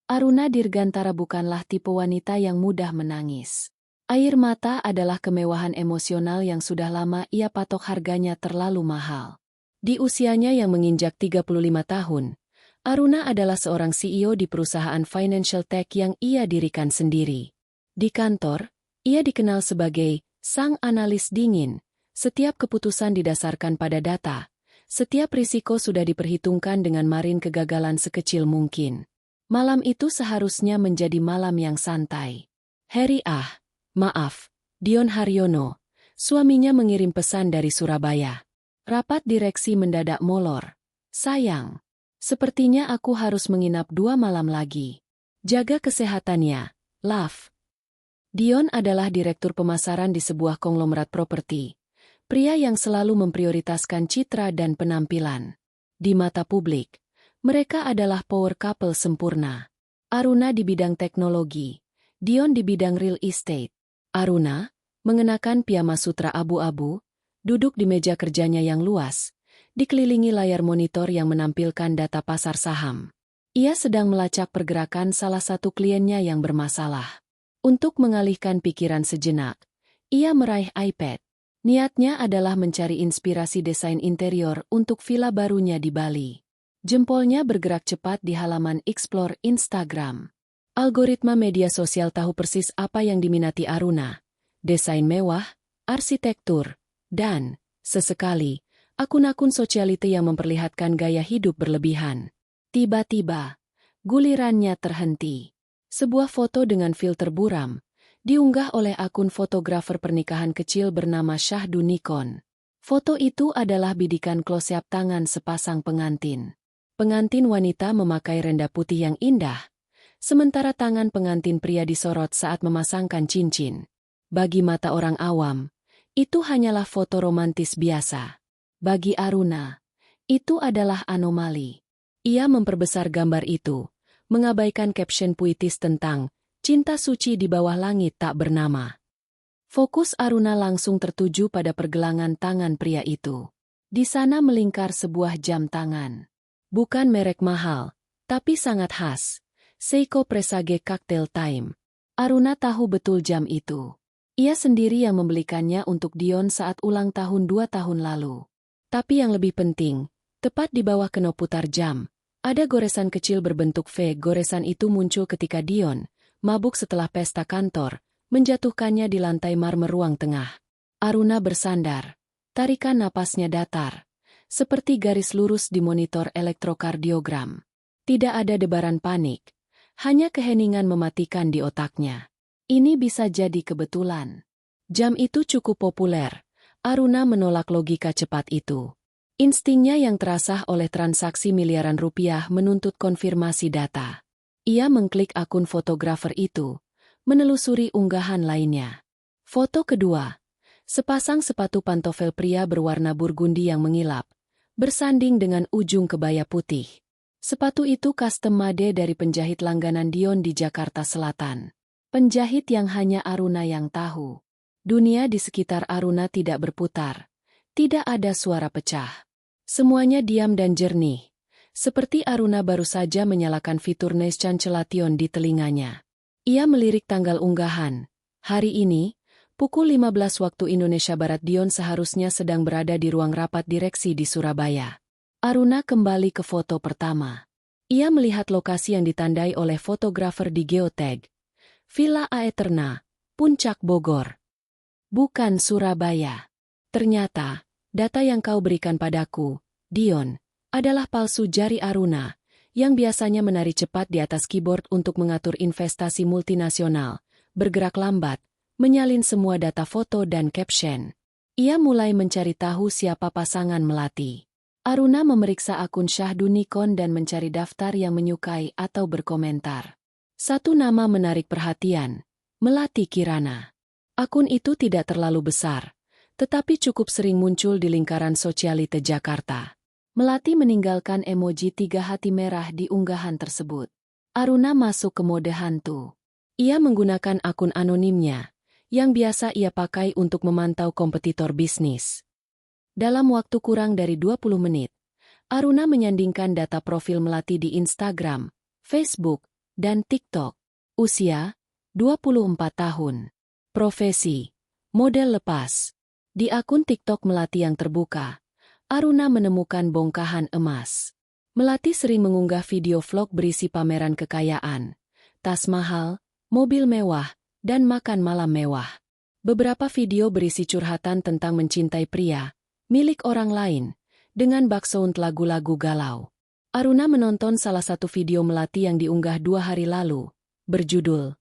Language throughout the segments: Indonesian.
Aruna Dirgantara bukanlah tipe wanita yang mudah menangis. Air mata adalah kemewahan emosional yang sudah lama ia patok harganya terlalu mahal. Di usianya yang menginjak 35 tahun, Aruna adalah seorang CEO di perusahaan financial tech yang ia dirikan sendiri. Di kantor, ia dikenal sebagai sang analis dingin. Setiap keputusan didasarkan pada data. Setiap risiko sudah diperhitungkan dengan margin kegagalan sekecil mungkin. Malam itu seharusnya menjadi malam yang santai. Dion Haryono, suaminya mengirim pesan dari Surabaya. Rapat direksi mendadak molor. Sayang, sepertinya aku harus menginap 2 malam lagi. Jaga kesehatannya, love. Dion adalah direktur pemasaran di sebuah konglomerat properti. Pria yang selalu memprioritaskan citra dan penampilan. Di mata publik, mereka adalah power couple sempurna. Aruna di bidang teknologi, Dion di bidang real estate. Aruna, mengenakan piyama sutra abu-abu, duduk di meja kerjanya yang luas, dikelilingi layar monitor yang menampilkan data pasar saham. Ia sedang melacak pergerakan salah satu kliennya yang bermasalah. Untuk mengalihkan pikiran sejenak, ia meraih iPad. Niatnya adalah mencari inspirasi desain interior untuk villa barunya di Bali. Jempolnya bergerak cepat di halaman Explore Instagram. Algoritma media sosial tahu persis apa yang diminati Aruna. Desain mewah, arsitektur, dan, sesekali, akun-akun sosialite yang memperlihatkan gaya hidup berlebihan. Tiba-tiba, gulirannya terhenti. Sebuah foto dengan filter buram, diunggah oleh akun fotografer pernikahan kecil bernama Syahdu Nikon. Foto itu adalah bidikan close-up tangan sepasang pengantin. Pengantin wanita memakai renda putih yang indah, sementara tangan pengantin pria disorot saat memasangkan cincin. Bagi mata orang awam, itu hanyalah foto romantis biasa. Bagi Aruna, itu adalah anomali. Ia memperbesar gambar itu, mengabaikan caption puitis tentang cinta suci di bawah langit tak bernama. Fokus Aruna langsung tertuju pada pergelangan tangan pria itu. Di sana melingkar sebuah jam tangan. Bukan merek mahal, tapi sangat khas. Seiko Presage Cocktail Time. Aruna tahu betul jam itu. Ia sendiri yang membelikannya untuk Dion saat ulang tahun 2 tahun lalu. Tapi yang lebih penting, tepat di bawah knop putar jam, ada goresan kecil berbentuk V. Goresan itu muncul ketika Dion, mabuk setelah pesta kantor, menjatuhkannya di lantai marmer ruang tengah. Aruna bersandar. Tarikan napasnya datar. Seperti garis lurus di monitor elektrokardiogram. Tidak ada debaran panik. Hanya keheningan mematikan di otaknya. Ini bisa jadi kebetulan. Jam itu cukup populer. Aruna menolak logika cepat itu. Instingnya yang terasah oleh transaksi miliaran rupiah menuntut konfirmasi data. Ia mengklik akun fotografer itu, menelusuri unggahan lainnya. Foto kedua. Sepasang sepatu pantofel pria berwarna burgundi yang mengilap, bersanding dengan ujung kebaya putih. Sepatu itu custom made dari penjahit langganan Dion di Jakarta Selatan. Penjahit yang hanya Aruna yang tahu. Dunia di sekitar Aruna tidak berputar. Tidak ada suara pecah. Semuanya diam dan jernih. Seperti Aruna baru saja menyalakan fitur noise cancellation di telinganya. Ia melirik tanggal unggahan. Hari ini, pukul 15 waktu Indonesia Barat. Dion seharusnya sedang berada di ruang rapat direksi di Surabaya. Aruna kembali ke foto pertama. Ia melihat lokasi yang ditandai oleh fotografer di geotag. Villa Aeterna, Puncak Bogor. Bukan Surabaya. Ternyata, data yang kau berikan padaku, Dion, adalah palsu jari Aruna, yang biasanya menari cepat di atas keyboard untuk mengatur investasi multinasional, bergerak lambat, menyalin semua data foto dan caption. Ia mulai mencari tahu siapa pasangan melati. Aruna memeriksa akun Syahdu Nikon dan mencari daftar yang menyukai atau berkomentar. Satu nama menarik perhatian, Melati Kirana. Akun itu tidak terlalu besar, tetapi cukup sering muncul di lingkaran sosialite Jakarta. Melati meninggalkan emoji 3 hati merah di unggahan tersebut. Aruna masuk ke mode hantu. Ia menggunakan akun anonimnya, yang biasa ia pakai untuk memantau kompetitor bisnis. Dalam waktu kurang dari 20 menit, Aruna menyandingkan data profil Melati di Instagram, Facebook, dan TikTok. Usia, 24 tahun. Profesi, model lepas. Di akun TikTok Melati yang terbuka, Aruna menemukan bongkahan emas. Melati sering mengunggah video vlog berisi pameran kekayaan, tas mahal, mobil mewah, dan makan malam mewah. Beberapa video berisi curhatan tentang mencintai pria, milik orang lain, dengan backsound lagu-lagu galau. Aruna menonton salah satu video Melati yang diunggah 2 hari lalu, berjudul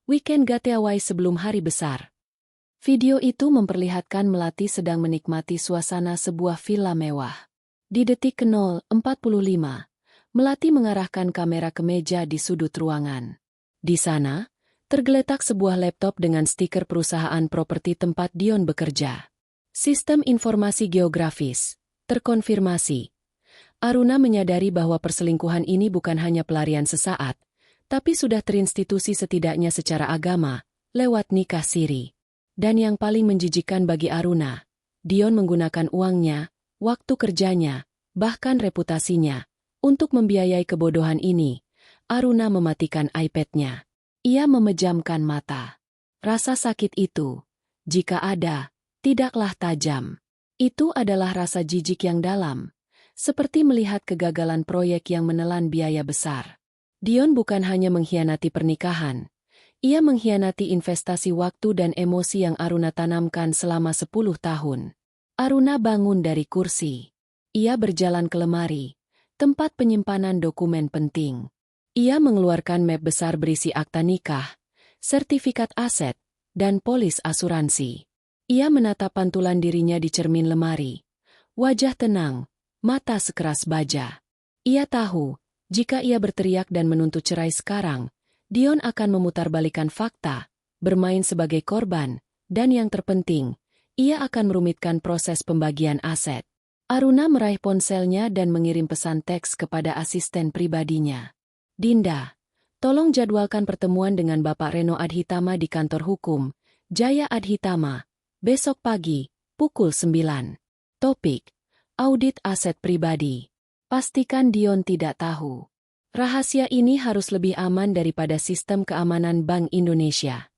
Weekend Getaway sebelum hari besar. Video itu memperlihatkan Melati sedang menikmati suasana sebuah villa mewah. Di detik ke-0:45, Melati mengarahkan kamera ke meja di sudut ruangan. Di sana, tergeletak sebuah laptop dengan stiker perusahaan properti tempat Dion bekerja. Sistem informasi geografis terkonfirmasi. Aruna menyadari bahwa perselingkuhan ini bukan hanya pelarian sesaat, tapi sudah terinstitusi setidaknya secara agama, lewat nikah siri. Dan yang paling menjijikkan bagi Aruna, Dion menggunakan uangnya, waktu kerjanya, bahkan reputasinya, untuk membiayai kebodohan ini. Aruna mematikan iPad-nya. Ia memejamkan mata. Rasa sakit itu, jika ada, tidaklah tajam. Itu adalah rasa jijik yang dalam, seperti melihat kegagalan proyek yang menelan biaya besar. Dion bukan hanya mengkhianati pernikahan, ia mengkhianati investasi waktu dan emosi yang Aruna tanamkan selama 10 tahun. Aruna bangun dari kursi. Ia berjalan ke lemari, tempat penyimpanan dokumen penting. Ia mengeluarkan map besar berisi akta nikah, sertifikat aset, dan polis asuransi. Ia menatap pantulan dirinya di cermin lemari. Wajah tenang, mata sekeras baja. Ia tahu, jika ia berteriak dan menuntut cerai sekarang, Dion akan memutarbalikkan fakta, bermain sebagai korban, dan yang terpenting, ia akan merumitkan proses pembagian aset. Aruna meraih ponselnya dan mengirim pesan teks kepada asisten pribadinya. Dinda, tolong jadwalkan pertemuan dengan Bapak Reno Adhitama di kantor hukum, Jaya Adhitama, besok pagi, pukul 9. Topik, audit aset pribadi. Pastikan Dion tidak tahu. Rahasia ini harus lebih aman daripada sistem keamanan Bank Indonesia.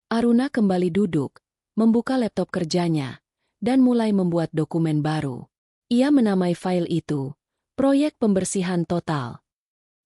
Aruna kembali duduk, membuka laptop kerjanya, dan mulai membuat dokumen baru. Ia menamai file itu, Proyek Pembersihan Total.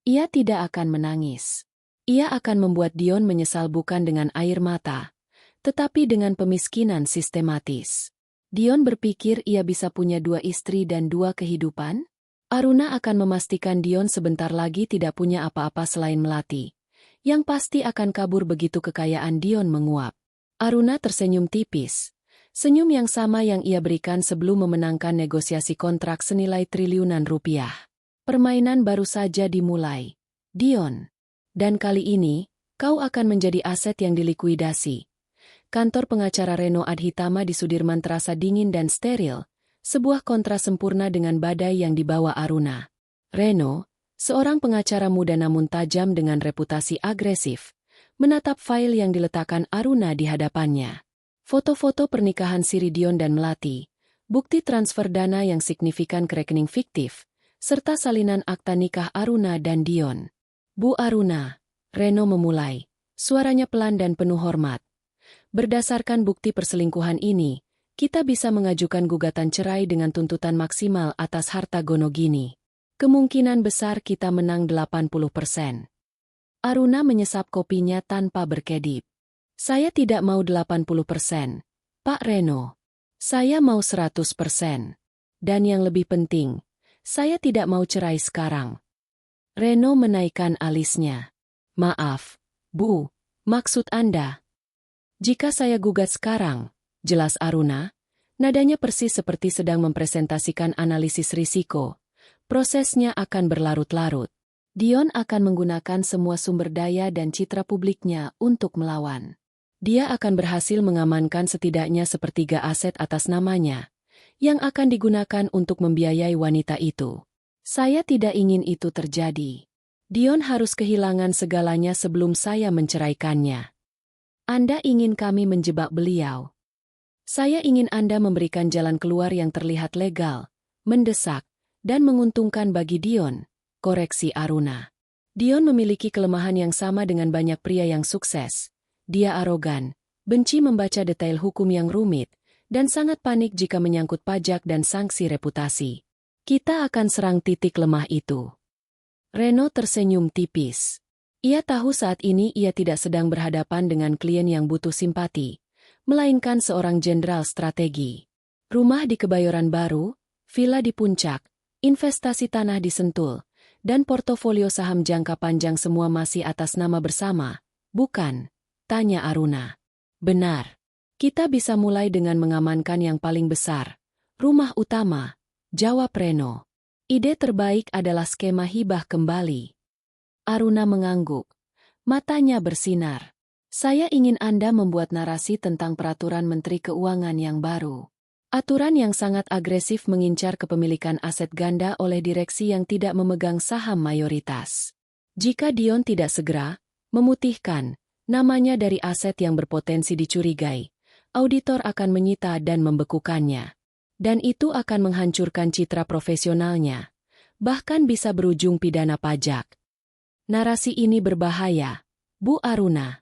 Ia tidak akan menangis. Ia akan membuat Dion menyesal bukan dengan air mata, tetapi dengan pemiskinan sistematis. Dion berpikir ia bisa punya 2 istri dan 2 kehidupan? Aruna akan memastikan Dion sebentar lagi tidak punya apa-apa selain Melati, yang pasti akan kabur begitu kekayaan Dion menguap. Aruna tersenyum tipis, senyum yang sama yang ia berikan sebelum memenangkan negosiasi kontrak senilai triliunan rupiah. Permainan baru saja dimulai, Dion. Dan kali ini, kau akan menjadi aset yang dilikuidasi. Kantor pengacara Reno Adhitama di Sudirman terasa dingin dan steril, sebuah kontra sempurna dengan badai yang dibawa Aruna. Reno, seorang pengacara muda namun tajam dengan reputasi agresif, menatap file yang diletakkan Aruna di hadapannya. Foto-foto pernikahan siri Dion dan Melati, bukti transfer dana yang signifikan ke rekening fiktif, serta salinan akta nikah Aruna dan Dion. Bu Aruna, Reno memulai, suaranya pelan dan penuh hormat. Berdasarkan bukti perselingkuhan ini, kita bisa mengajukan gugatan cerai dengan tuntutan maksimal atas harta Gonogini. Kemungkinan besar kita menang 80%. Aruna menyesap kopinya tanpa berkedip. Saya tidak mau 80%, Pak Reno. Saya mau 100%. Dan yang lebih penting, saya tidak mau cerai sekarang. Reno menaikkan alisnya. Maaf, Bu, maksud Anda? Jika saya gugat sekarang, jelas Aruna, nadanya persis seperti sedang mempresentasikan analisis risiko. Prosesnya akan berlarut-larut. Dion akan menggunakan semua sumber daya dan citra publiknya untuk melawan. Dia akan berhasil mengamankan setidaknya sepertiga aset atas namanya, yang akan digunakan untuk membiayai wanita itu. Saya tidak ingin itu terjadi. Dion harus kehilangan segalanya sebelum saya menceraikannya. Anda ingin kami menjebak beliau. Saya ingin Anda memberikan jalan keluar yang terlihat legal, mendesak, dan menguntungkan bagi Dion, koreksi Aruna. Dion memiliki kelemahan yang sama dengan banyak pria yang sukses. Dia arogan, benci membaca detail hukum yang rumit, dan sangat panik jika menyangkut pajak dan sanksi reputasi. Kita akan serang titik lemah itu. Reno tersenyum tipis. Ia tahu saat ini ia tidak sedang berhadapan dengan klien yang butuh simpati, melainkan seorang jenderal strategi. Rumah di Kebayoran Baru, villa di Puncak, investasi tanah di Sentul, dan portofolio saham jangka panjang semua masih atas nama bersama, bukan? Tanya Aruna. Benar. Kita bisa mulai dengan mengamankan yang paling besar. Rumah utama, jawab Reno. Ide terbaik adalah skema hibah kembali. Aruna mengangguk. Matanya bersinar. Saya ingin Anda membuat narasi tentang peraturan Menteri Keuangan yang baru. Aturan yang sangat agresif mengincar kepemilikan aset ganda oleh direksi yang tidak memegang saham mayoritas. Jika Dion tidak segera memutihkan namanya dari aset yang berpotensi dicurigai, auditor akan menyita dan membekukannya. Dan itu akan menghancurkan citra profesionalnya, bahkan bisa berujung pidana pajak. Narasi ini berbahaya, Bu Aruna.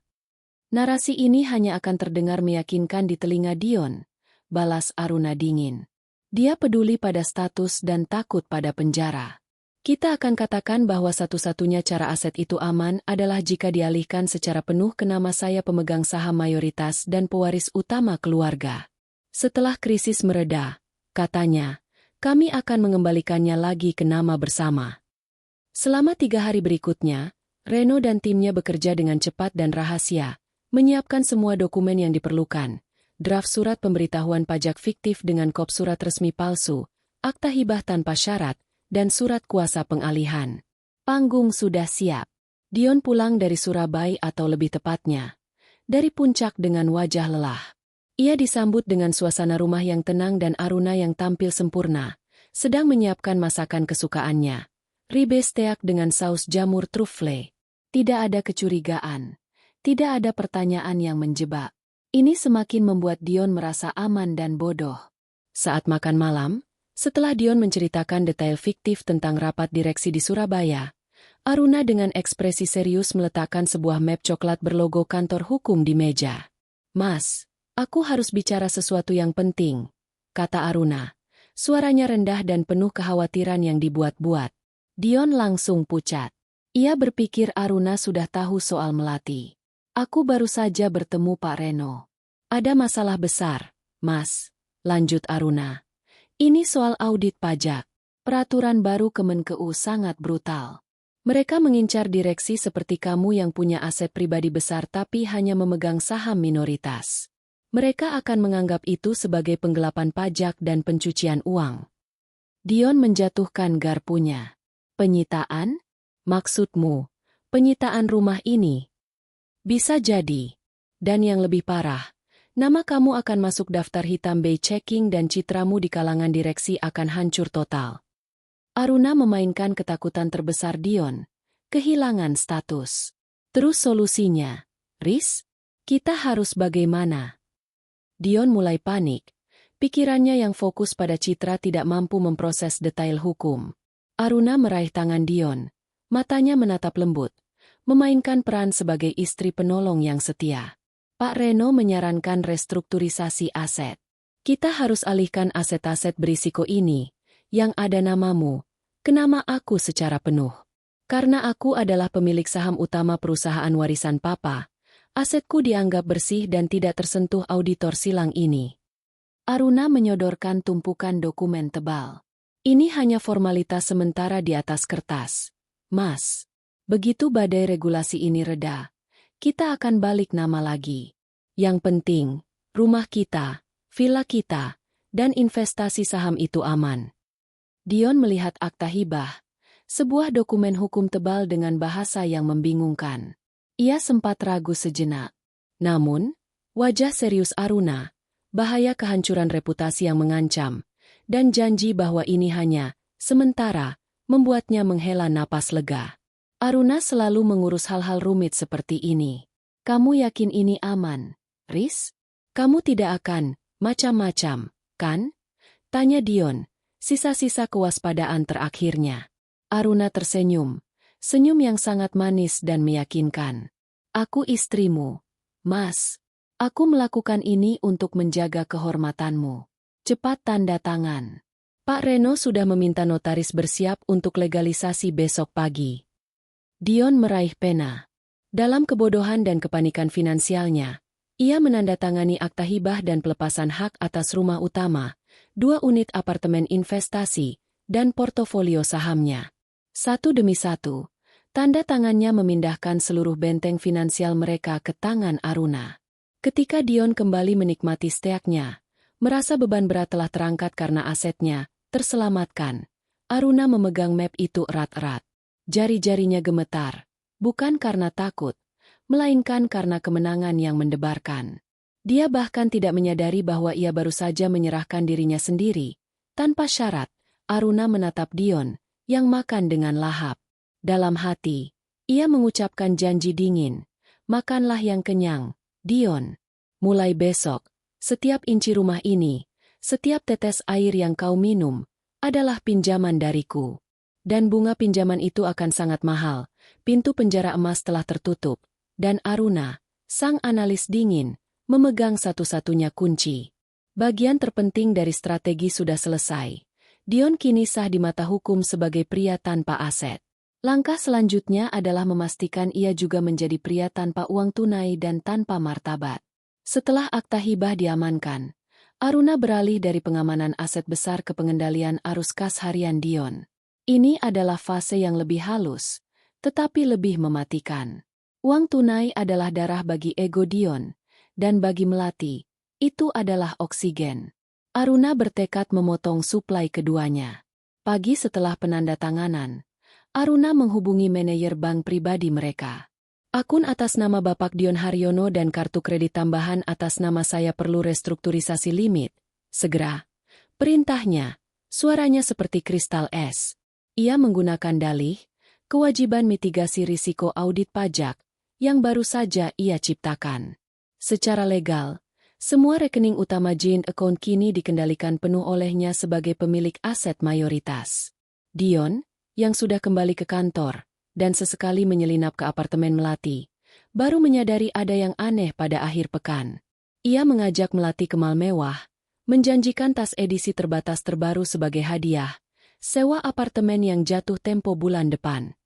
Narasi ini hanya akan terdengar meyakinkan di telinga Dion, balas Aruna dingin. Dia peduli pada status dan takut pada penjara. Kita akan katakan bahwa satu-satunya cara aset itu aman adalah jika dialihkan secara penuh ke nama saya pemegang saham mayoritas dan pewaris utama keluarga. Setelah krisis mereda, katanya, kami akan mengembalikannya lagi ke nama bersama. Selama 3 hari berikutnya, Reno dan timnya bekerja dengan cepat dan rahasia, menyiapkan semua dokumen yang diperlukan. Draft surat pemberitahuan pajak fiktif dengan kop surat resmi palsu, akta hibah tanpa syarat, dan surat kuasa pengalihan. Panggung sudah siap. Dion pulang dari Surabaya atau lebih tepatnya, dari Puncak dengan wajah lelah. Ia disambut dengan suasana rumah yang tenang dan Aruna yang tampil sempurna, sedang menyiapkan masakan kesukaannya. Ribeye steak dengan saus jamur truffle. Tidak ada kecurigaan. Tidak ada pertanyaan yang menjebak. Ini semakin membuat Dion merasa aman dan bodoh. Saat makan malam, setelah Dion menceritakan detail fiktif tentang rapat direksi di Surabaya, Aruna dengan ekspresi serius meletakkan sebuah map coklat berlogo kantor hukum di meja. Mas, aku harus bicara sesuatu yang penting, kata Aruna. Suaranya rendah dan penuh kekhawatiran yang dibuat-buat. Dion langsung pucat. Ia berpikir Aruna sudah tahu soal Melati. Aku baru saja bertemu Pak Reno. Ada masalah besar, Mas, lanjut Aruna. Ini soal audit pajak. Peraturan baru Kemenkeu sangat brutal. Mereka mengincar direksi seperti kamu yang punya aset pribadi besar tapi hanya memegang saham minoritas. Mereka akan menganggap itu sebagai penggelapan pajak dan pencucian uang. Dion menjatuhkan garpunya. Penyitaan? Maksudmu, penyitaan rumah ini? Bisa jadi. Dan yang lebih parah, nama kamu akan masuk daftar hitam by checking dan citramu di kalangan direksi akan hancur total. Aruna memainkan ketakutan terbesar Dion, kehilangan status. Terus solusinya, Riz? Kita harus bagaimana? Dion mulai panik. Pikirannya yang fokus pada citra tidak mampu memproses detail hukum. Aruna meraih tangan Dion, matanya menatap lembut, memainkan peran sebagai istri penolong yang setia. Pak Reno menyarankan restrukturisasi aset. Kita harus alihkan aset-aset berisiko ini, yang ada namamu, ke nama aku secara penuh. Karena aku adalah pemilik saham utama perusahaan warisan Papa, asetku dianggap bersih dan tidak tersentuh auditor silang ini. Aruna menyodorkan tumpukan dokumen tebal. Ini hanya formalitas sementara di atas kertas. Mas, begitu badai regulasi ini reda, kita akan balik nama lagi. Yang penting, rumah kita, villa kita, dan investasi saham itu aman. Dion melihat akta hibah, sebuah dokumen hukum tebal dengan bahasa yang membingungkan. Ia sempat ragu sejenak. Namun, wajah serius Aruna, bahaya kehancuran reputasi yang mengancam, dan janji bahwa ini hanya sementara, membuatnya menghela napas lega. Aruna selalu mengurus hal-hal rumit seperti ini. Kamu yakin ini aman, Riz? Kamu tidak akan macam-macam, kan? Tanya Dion, sisa-sisa kewaspadaan terakhirnya. Aruna tersenyum, Senyum yang sangat manis dan meyakinkan. Aku istrimu, Mas. Aku melakukan ini untuk menjaga kehormatanmu. Cepat tanda tangan. Pak Reno sudah meminta notaris bersiap untuk legalisasi besok pagi. Dion meraih pena. Dalam kebodohan dan kepanikan finansialnya, ia menandatangani akta hibah dan pelepasan hak atas rumah utama, 2 unit apartemen investasi, dan portofolio sahamnya. Satu demi satu, tanda tangannya memindahkan seluruh benteng finansial mereka ke tangan Aruna. Ketika Dion kembali menikmati steaknya, merasa beban berat telah terangkat karena asetnya terselamatkan. Aruna memegang map itu erat-erat. Jari-jarinya gemetar, bukan karena takut, melainkan karena kemenangan yang mendebarkan. Dia bahkan tidak menyadari bahwa ia baru saja menyerahkan dirinya sendiri. Tanpa syarat, Aruna menatap Dion, yang makan dengan lahap. Dalam hati, ia mengucapkan janji dingin. Makanlah yang kenyang, Dion. Mulai besok, setiap inci rumah ini, setiap tetes air yang kau minum, adalah pinjaman dariku. Dan bunga pinjaman itu akan sangat mahal. Pintu penjara emas telah tertutup. Dan Aruna, sang analis dingin, memegang satu-satunya kunci. Bagian terpenting dari strategi sudah selesai. Dion kini sah di mata hukum sebagai pria tanpa aset. Langkah selanjutnya adalah memastikan ia juga menjadi pria tanpa uang tunai dan tanpa martabat. Setelah akta hibah diamankan, Aruna beralih dari pengamanan aset besar ke pengendalian arus kas harian Dion. Ini adalah fase yang lebih halus, tetapi lebih mematikan. Uang tunai adalah darah bagi ego Dion, dan bagi Melati, itu adalah oksigen. Aruna bertekad memotong suplai keduanya. Pagi setelah penandatanganan, Aruna menghubungi manajer bank pribadi mereka. Akun atas nama Bapak Dion Haryono dan kartu kredit tambahan atas nama saya perlu restrukturisasi limit. Segera. Perintahnya, suaranya seperti kristal es. Ia menggunakan dalih, kewajiban mitigasi risiko audit pajak, yang baru saja ia ciptakan. Secara legal, semua rekening utama joint account kini dikendalikan penuh olehnya sebagai pemilik aset mayoritas. Dion, yang sudah kembali ke kantor, dan sesekali menyelinap ke apartemen Melati, baru menyadari ada yang aneh pada akhir pekan. Ia mengajak Melati ke mal mewah, menjanjikan tas edisi terbatas terbaru sebagai hadiah, sewa apartemen yang jatuh tempo bulan depan.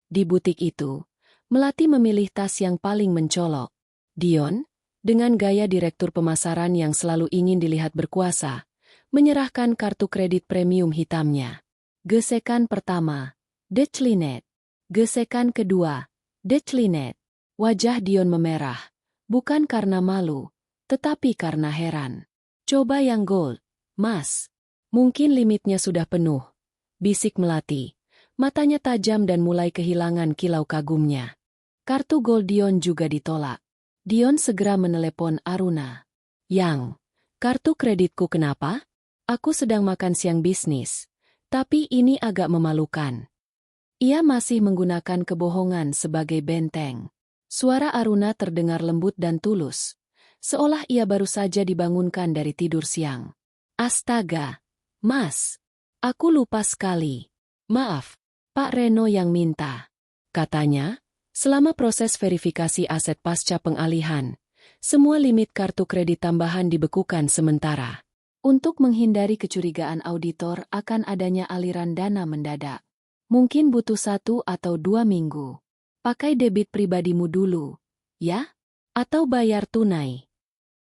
Di butik itu, Melati memilih tas yang paling mencolok. Dion, dengan gaya direktur pemasaran yang selalu ingin dilihat berkuasa, menyerahkan kartu kredit premium hitamnya. Gesekan pertama, Declinet. Gesekan kedua, Declinet. Wajah Dion memerah, bukan karena malu, tetapi karena heran. Coba yang gold, Mas. Mungkin limitnya sudah penuh, bisik Melati. Matanya tajam dan mulai kehilangan kilau kagumnya. Kartu gold Dion juga ditolak. Dion segera menelepon Aruna. Yang, kartu kreditku kenapa? Aku sedang makan siang bisnis, tapi ini agak memalukan. Ia masih menggunakan kebohongan sebagai benteng. Suara Aruna terdengar lembut dan tulus, seolah ia baru saja dibangunkan dari tidur siang. Astaga, Mas, aku lupa sekali. Maaf, Pak Reno yang minta. Katanya, selama proses verifikasi aset pasca pengalihan, semua limit kartu kredit tambahan dibekukan sementara. Untuk menghindari kecurigaan auditor akan adanya aliran dana mendadak. Mungkin butuh 1 atau 2 minggu. Pakai debit pribadimu dulu, ya? Atau bayar tunai.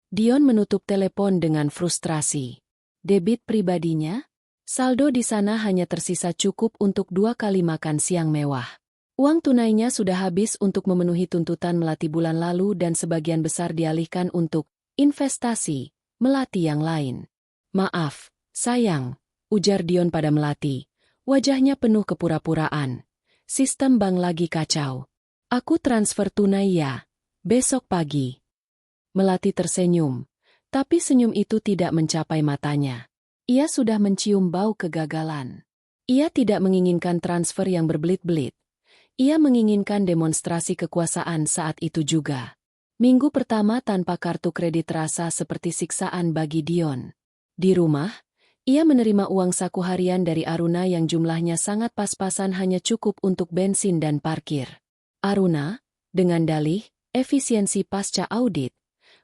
Dion menutup telepon dengan frustrasi. Debit pribadinya? Saldo di sana hanya tersisa cukup untuk 2 kali makan siang mewah. Uang tunainya sudah habis untuk memenuhi tuntutan Melati bulan lalu dan sebagian besar dialihkan untuk investasi Melati yang lain. Maaf, sayang, ujar Dion pada Melati. Wajahnya penuh kepura-puraan. Sistem bank lagi kacau. Aku transfer tunai ya, besok pagi. Melati tersenyum, tapi senyum itu tidak mencapai matanya. Ia sudah mencium bau kegagalan. Ia tidak menginginkan transfer yang berbelit-belit. Ia menginginkan demonstrasi kekuasaan saat itu juga. Minggu pertama tanpa kartu kredit terasa seperti siksaan bagi Dion. Di rumah, Ia menerima uang saku harian dari Aruna yang jumlahnya sangat pas-pasan hanya cukup untuk bensin dan parkir. Aruna, dengan dalih, efisiensi pasca audit,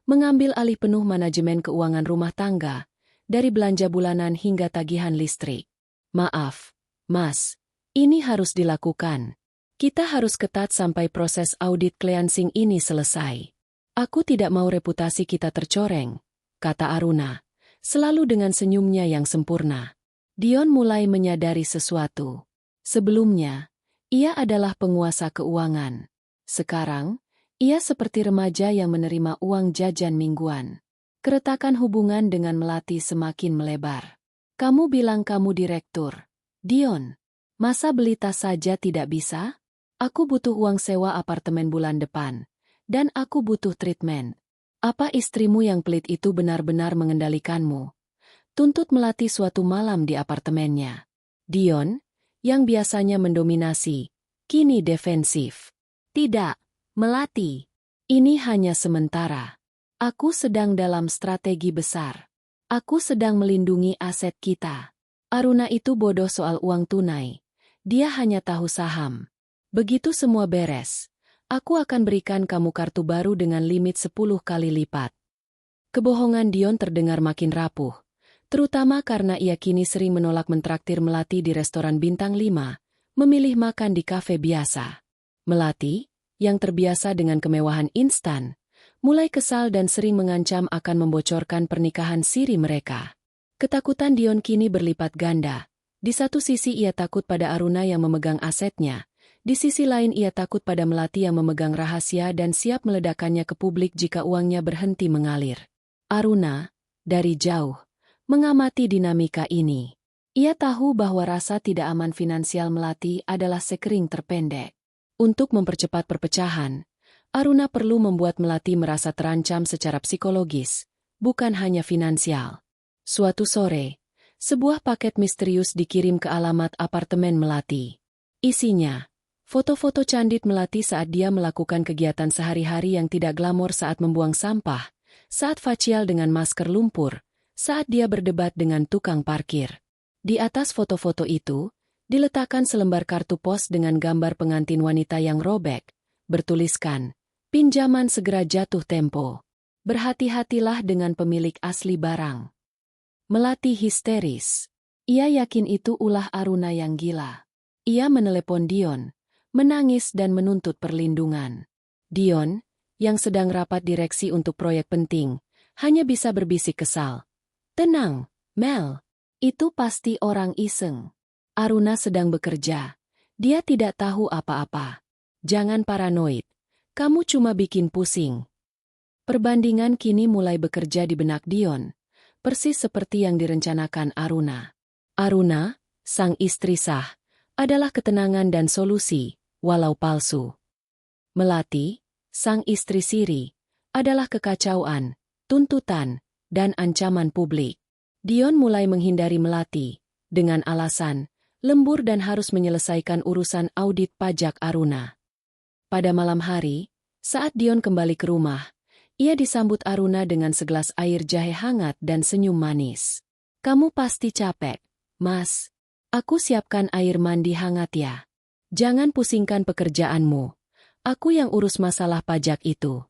mengambil alih penuh manajemen keuangan rumah tangga, dari belanja bulanan hingga tagihan listrik. Maaf, Mas, ini harus dilakukan. Kita harus ketat sampai proses audit cleansing ini selesai. Aku tidak mau reputasi kita tercoreng, kata Aruna, selalu dengan senyumnya yang sempurna. Dion mulai menyadari sesuatu. Sebelumnya, ia adalah penguasa keuangan. Sekarang, ia seperti remaja yang menerima uang jajan mingguan. Keretakan hubungan dengan Melati semakin melebar. Kamu bilang kamu direktur. Dion, masa beli tas saja tidak bisa? Aku butuh uang sewa apartemen bulan depan. Dan aku butuh treatment. Apa istrimu yang pelit itu benar-benar mengendalikanmu? Tuntut Melati suatu malam di apartemennya. Dion, yang biasanya mendominasi, kini defensif. Tidak, Melati. Ini hanya sementara. Aku sedang dalam strategi besar. Aku sedang melindungi aset kita. Aruna itu bodoh soal uang tunai. Dia hanya tahu saham. Begitu semua beres, aku akan berikan kamu kartu baru dengan limit 10 kali lipat. Kebohongan Dion terdengar makin rapuh, terutama karena ia kini sering menolak mentraktir Melati di restoran bintang 5, memilih makan di kafe biasa. Melati, yang terbiasa dengan kemewahan instan, mulai kesal dan sering mengancam akan membocorkan pernikahan siri mereka. Ketakutan Dion kini berlipat ganda. Di satu sisi ia takut pada Aruna yang memegang asetnya. Di sisi lain ia takut pada Melati yang memegang rahasia dan siap meledakkannya ke publik jika uangnya berhenti mengalir. Aruna, dari jauh, mengamati dinamika ini. Ia tahu bahwa rasa tidak aman finansial Melati adalah sekering terpendek. Untuk mempercepat perpecahan, Aruna perlu membuat Melati merasa terancam secara psikologis, bukan hanya finansial. Suatu sore, sebuah paket misterius dikirim ke alamat apartemen Melati. Isinya, foto-foto candid Melati saat dia melakukan kegiatan sehari-hari yang tidak glamor saat membuang sampah, saat facial dengan masker lumpur, saat dia berdebat dengan tukang parkir. Di atas foto-foto itu, diletakkan selembar kartu pos dengan gambar pengantin wanita yang robek, bertuliskan, pinjaman segera jatuh tempo. Berhati-hatilah dengan pemilik asli barang. Melati histeris. Ia yakin itu ulah Aruna yang gila. Ia menelepon Dion, menangis dan menuntut perlindungan. Dion, yang sedang rapat direksi untuk proyek penting, hanya bisa berbisik kesal. Tenang, Mel. Itu pasti orang iseng. Aruna sedang bekerja. Dia tidak tahu apa-apa. Jangan paranoid. Kamu cuma bikin pusing. Perbandingan kini mulai bekerja di benak Dion, persis seperti yang direncanakan Aruna. Aruna, sang istri sah, adalah ketenangan dan solusi, walau palsu. Melati, sang istri siri, adalah kekacauan, tuntutan, dan ancaman publik. Dion mulai menghindari Melati, dengan alasan, lembur dan harus menyelesaikan urusan audit pajak Aruna. Pada malam hari, saat Dion kembali ke rumah, ia disambut Aruna dengan segelas air jahe hangat dan senyum manis. Kamu pasti capek, Mas. Aku siapkan air mandi hangat ya. Jangan pusingkan pekerjaanmu. Aku yang urus masalah pajak itu.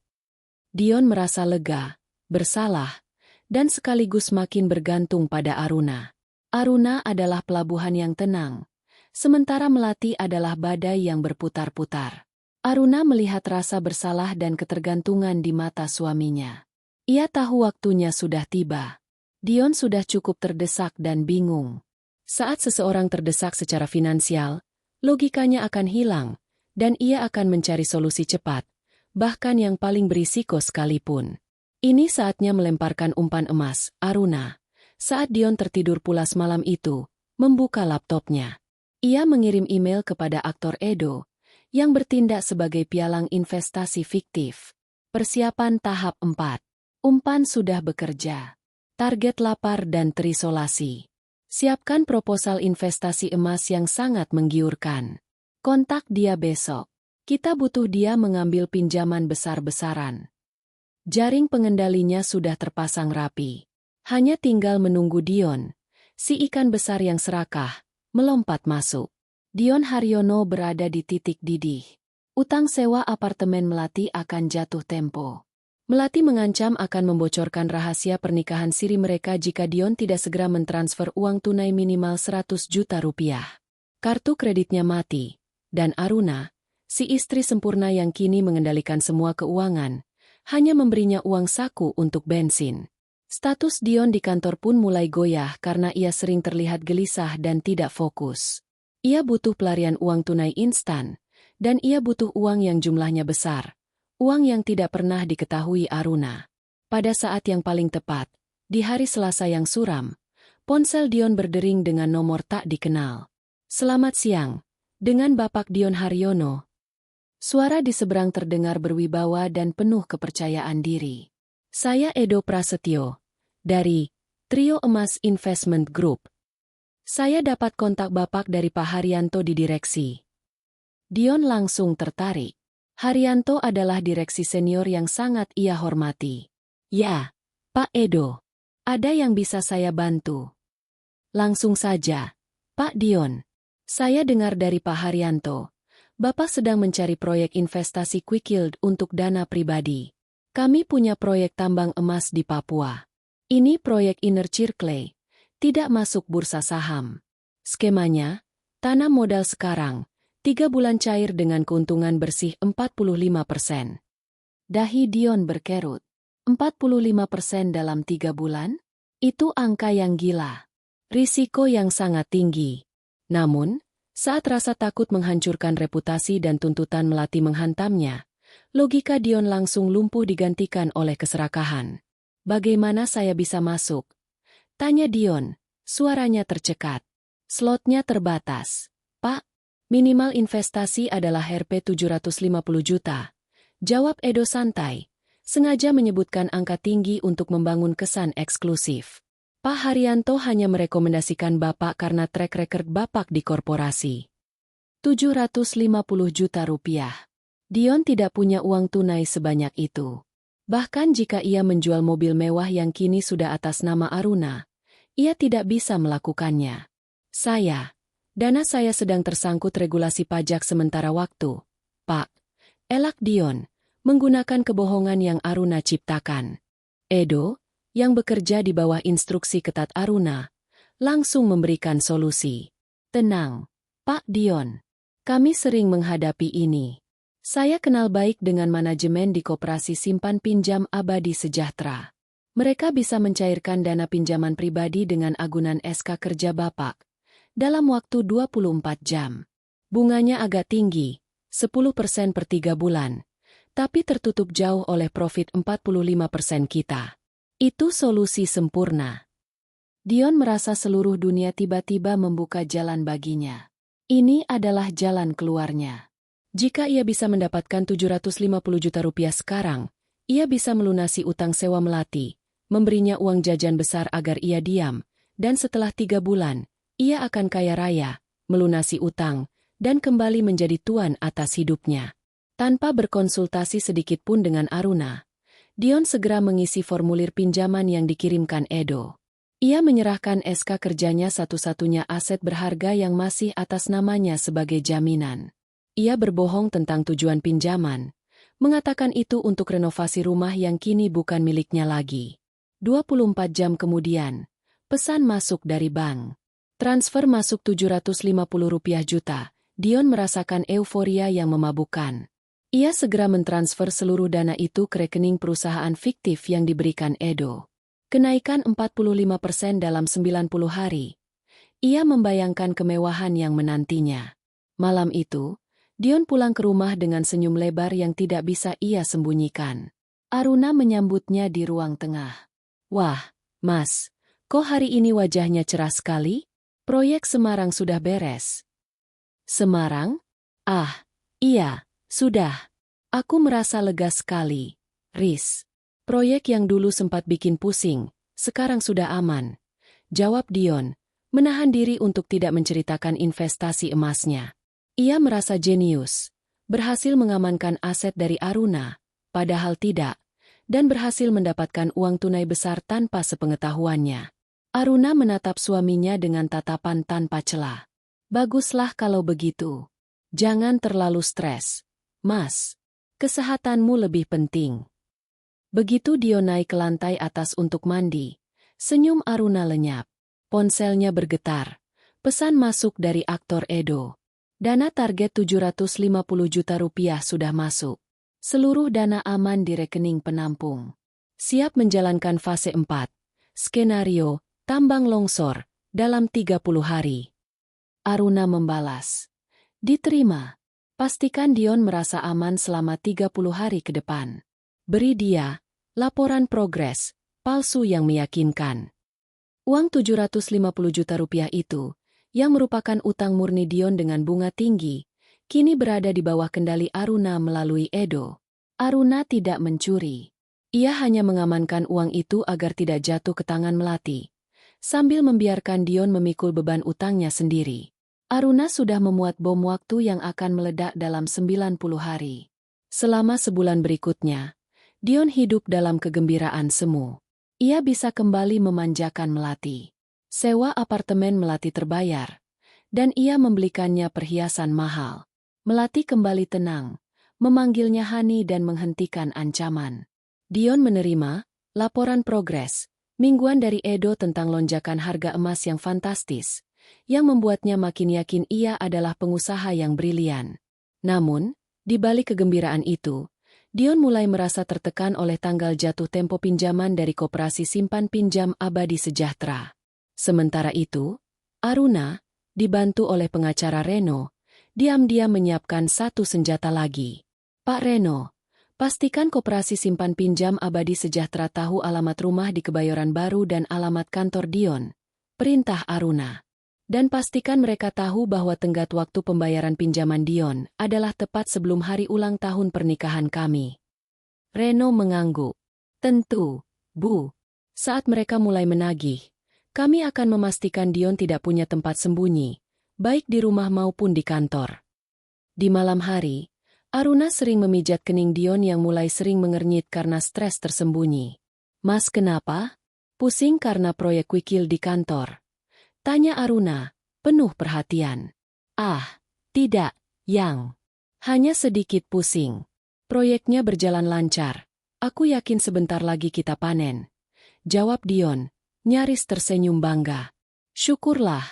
Dion merasa lega, bersalah, dan sekaligus makin bergantung pada Aruna. Aruna adalah pelabuhan yang tenang, sementara Melati adalah badai yang berputar-putar. Aruna melihat rasa bersalah dan ketergantungan di mata suaminya. Ia tahu waktunya sudah tiba. Dion sudah cukup terdesak dan bingung. Saat seseorang terdesak secara finansial, logikanya akan hilang, dan ia akan mencari solusi cepat, bahkan yang paling berisiko sekalipun. Ini saatnya melemparkan umpan emas, Aruna. Saat Dion tertidur pulas malam itu, membuka laptopnya. Ia mengirim email kepada aktor Edo, yang bertindak sebagai pialang investasi fiktif. Persiapan tahap 4. Umpan sudah bekerja. Target lapar dan terisolasi. Siapkan proposal investasi emas yang sangat menggiurkan. Kontak dia besok. Kita butuh dia mengambil pinjaman besar-besaran. Jaring pengendalinya sudah terpasang rapi. Hanya tinggal menunggu Dion, Si ikan besar yang serakah, melompat masuk. Dion Haryono berada di titik didih. Utang sewa apartemen Melati akan jatuh tempo. Melati mengancam akan membocorkan rahasia pernikahan siri mereka jika Dion tidak segera mentransfer uang tunai minimal 100 juta rupiah. Kartu kreditnya mati, dan Aruna, si istri sempurna yang kini mengendalikan semua keuangan, hanya memberinya uang saku untuk bensin. Status Dion di kantor pun mulai goyah karena ia sering terlihat gelisah dan tidak fokus. Ia butuh pelarian uang tunai instan, dan ia butuh uang yang jumlahnya besar. Uang yang tidak pernah diketahui Aruna. Pada saat yang paling tepat, di hari Selasa yang suram, ponsel Dion berdering dengan nomor tak dikenal. "Selamat siang, dengan Bapak Dion Haryono." Suara di seberang terdengar berwibawa dan penuh kepercayaan diri. "Saya Edo Prasetyo, dari Trio Emas Investment Group. Saya dapat kontak Bapak dari Pak Haryanto di direksi." Dion langsung tertarik. Haryanto adalah direksi senior yang sangat ia hormati. "Ya, Pak Edo. Ada yang bisa saya bantu?" "Langsung saja, Pak Dion. Saya dengar dari Pak Haryanto, Bapak sedang mencari proyek investasi quick yield untuk dana pribadi. Kami punya proyek tambang emas di Papua. Ini proyek Inner Circle, tidak masuk bursa saham. Skemanya, tanam modal sekarang, 3 bulan cair dengan keuntungan bersih 45%. Dahi Dion berkerut. 45% dalam 3 bulan? Itu angka yang gila. Risiko yang sangat tinggi. Namun, saat rasa takut menghancurkan reputasi dan tuntutan Melati menghantamnya, logika Dion langsung lumpuh digantikan oleh keserakahan. "Bagaimana saya bisa masuk?" tanya Dion, suaranya tercekat. "Slotnya terbatas, Pak. Minimal investasi adalah Rp 750 juta. Jawab Edo santai, sengaja menyebutkan angka tinggi untuk membangun kesan eksklusif. Pak Haryanto hanya merekomendasikan Bapak karena track record Bapak di korporasi. 750 juta rupiah. Dion tidak punya uang tunai sebanyak itu. Bahkan jika ia menjual mobil mewah yang kini sudah atas nama Aruna, ia tidak bisa melakukannya. Dana saya sedang tersangkut regulasi pajak sementara waktu, Pak. Elak Dion, menggunakan kebohongan yang Aruna ciptakan. Edo, yang bekerja di bawah instruksi ketat Aruna, langsung memberikan solusi. "Tenang, Pak Dion. Kami sering menghadapi ini. Saya kenal baik dengan manajemen di Koperasi Simpan Pinjam Abadi Sejahtera. Mereka bisa mencairkan dana pinjaman pribadi dengan agunan SK kerja Bapak dalam waktu 24 jam. Bunganya agak tinggi, 10% per 3 bulan, tapi tertutup jauh oleh profit 45% kita. Itu solusi sempurna." Dion merasa seluruh dunia tiba-tiba membuka jalan baginya. Ini adalah jalan keluarnya. Jika ia bisa mendapatkan 750 juta rupiah sekarang, ia bisa melunasi utang sewa Melati, memberinya uang jajan besar agar ia diam, dan setelah 3 bulan, ia akan kaya raya, melunasi utang, dan kembali menjadi tuan atas hidupnya. Tanpa berkonsultasi sedikit pun dengan Aruna, Dion segera mengisi formulir pinjaman yang dikirimkan Edo. Ia menyerahkan SK kerjanya, satu-satunya aset berharga yang masih atas namanya sebagai jaminan. Ia berbohong tentang tujuan pinjaman, mengatakan itu untuk renovasi rumah yang kini bukan miliknya lagi. 24 jam kemudian, pesan masuk dari bank. Transfer masuk Rp750 juta. Dion merasakan euforia yang memabukkan. Ia segera mentransfer seluruh dana itu ke rekening perusahaan fiktif yang diberikan Edo. Kenaikan 45% dalam 90 hari. Ia membayangkan kemewahan yang menantinya. Malam itu, Dion pulang ke rumah dengan senyum lebar yang tidak bisa ia sembunyikan. Aruna menyambutnya di ruang tengah. "Wah, Mas, kok hari ini wajahnya cerah sekali? Proyek Semarang sudah beres." "Semarang? Ah, iya, sudah. Aku merasa lega sekali, Riz. Proyek yang dulu sempat bikin pusing, sekarang sudah aman," jawab Dion, menahan diri untuk tidak menceritakan investasi emasnya. Ia merasa jenius, berhasil mengamankan aset dari Aruna, padahal tidak, dan berhasil mendapatkan uang tunai besar tanpa sepengetahuannya. Aruna menatap suaminya dengan tatapan tanpa celah. Baguslah kalau begitu. Jangan terlalu stres, Mas. Kesehatanmu lebih penting. Begitu Dion naik ke lantai atas untuk mandi, senyum Aruna lenyap. Ponselnya bergetar. Pesan masuk dari aktor Edo. Dana target 750 juta rupiah sudah masuk. Seluruh dana aman di rekening penampung. Siap menjalankan fase 4. Skenario, tambang longsor, dalam 30 hari. Aruna membalas. Diterima. Pastikan Dion merasa aman selama 30 hari ke depan. Beri dia laporan progres, palsu yang meyakinkan. Uang 750 juta rupiah itu, yang merupakan utang murni Dion dengan bunga tinggi, kini berada di bawah kendali Aruna melalui Edo. Aruna tidak mencuri. Ia hanya mengamankan uang itu agar tidak jatuh ke tangan Melati, sambil membiarkan Dion memikul beban utangnya sendiri. Aruna sudah memuat bom waktu yang akan meledak dalam 90 hari. Selama sebulan berikutnya, Dion hidup dalam kegembiraan semu. Ia bisa kembali memanjakan Melati. Sewa apartemen Melati terbayar, dan ia membelikannya perhiasan mahal. Melati kembali tenang, memanggilnya Hani dan menghentikan ancaman. Dion menerima laporan progres mingguan dari Edo tentang lonjakan harga emas yang fantastis, yang membuatnya makin yakin ia adalah pengusaha yang brilian. Namun, di balik kegembiraan itu, Dion mulai merasa tertekan oleh tanggal jatuh tempo pinjaman dari Koperasi Simpan Pinjam Abadi Sejahtera. Sementara itu, Aruna, dibantu oleh pengacara Reno, diam-diam menyiapkan satu senjata lagi. Pak Reno, pastikan Koperasi Simpan Pinjam Abadi Sejahtera tahu alamat rumah di Kebayoran Baru dan alamat kantor Dion. Perintah Aruna. Dan pastikan mereka tahu bahwa tenggat waktu pembayaran pinjaman Dion adalah tepat sebelum hari ulang tahun pernikahan kami. Reno mengangguk. Tentu, Bu. Saat mereka mulai menagih, kami akan memastikan Dion tidak punya tempat sembunyi, baik di rumah maupun di kantor. Di malam hari, Aruna sering memijat kening Dion yang mulai sering mengernyit karena stres tersembunyi. Mas kenapa? Pusing karena proyek wikil di kantor. Tanya Aruna, penuh perhatian. Ah, tidak, Yang. Hanya sedikit pusing. Proyeknya berjalan lancar. Aku yakin sebentar lagi kita panen. Jawab Dion, nyaris tersenyum bangga. Syukurlah,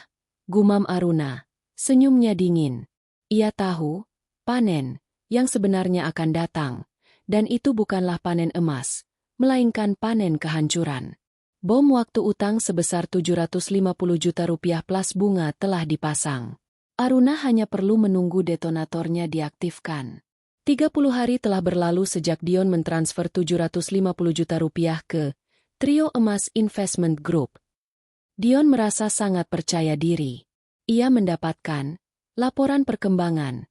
gumam Aruna. Senyumnya dingin. Ia tahu, panen, yang sebenarnya akan datang. Dan itu bukanlah panen emas, melainkan panen kehancuran. Bom waktu utang sebesar 750 juta rupiah plus bunga telah dipasang. Aruna hanya perlu menunggu detonatornya diaktifkan. 30 hari telah berlalu sejak Dion mentransfer 750 juta rupiah ke Trio Emas Investment Group. Dion merasa sangat percaya diri. Ia mendapatkan laporan perkembangan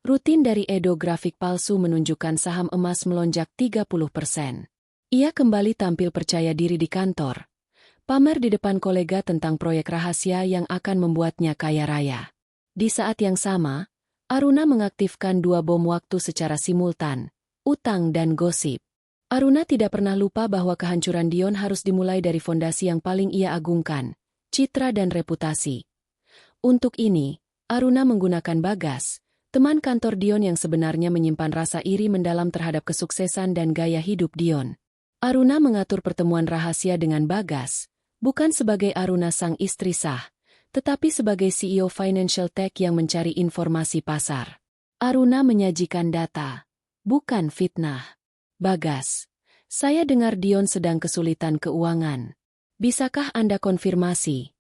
rutin dari Edo. Grafik palsu menunjukkan saham emas melonjak 30%. Ia kembali tampil percaya diri di kantor, pamer di depan kolega tentang proyek rahasia yang akan membuatnya kaya raya. Di saat yang sama, Aruna mengaktifkan dua bom waktu secara simultan, utang dan gosip. Aruna tidak pernah lupa bahwa kehancuran Dion harus dimulai dari fondasi yang paling ia agungkan, citra dan reputasi. Untuk ini, Aruna menggunakan Bagas, teman kantor Dion yang sebenarnya menyimpan rasa iri mendalam terhadap kesuksesan dan gaya hidup Dion. Aruna mengatur pertemuan rahasia dengan Bagas, bukan sebagai Aruna sang istri sah, tetapi sebagai CEO Financial Tech yang mencari informasi pasar. Aruna menyajikan data, bukan fitnah. Bagas, saya dengar Dion sedang kesulitan keuangan. Bisakah Anda konfirmasi?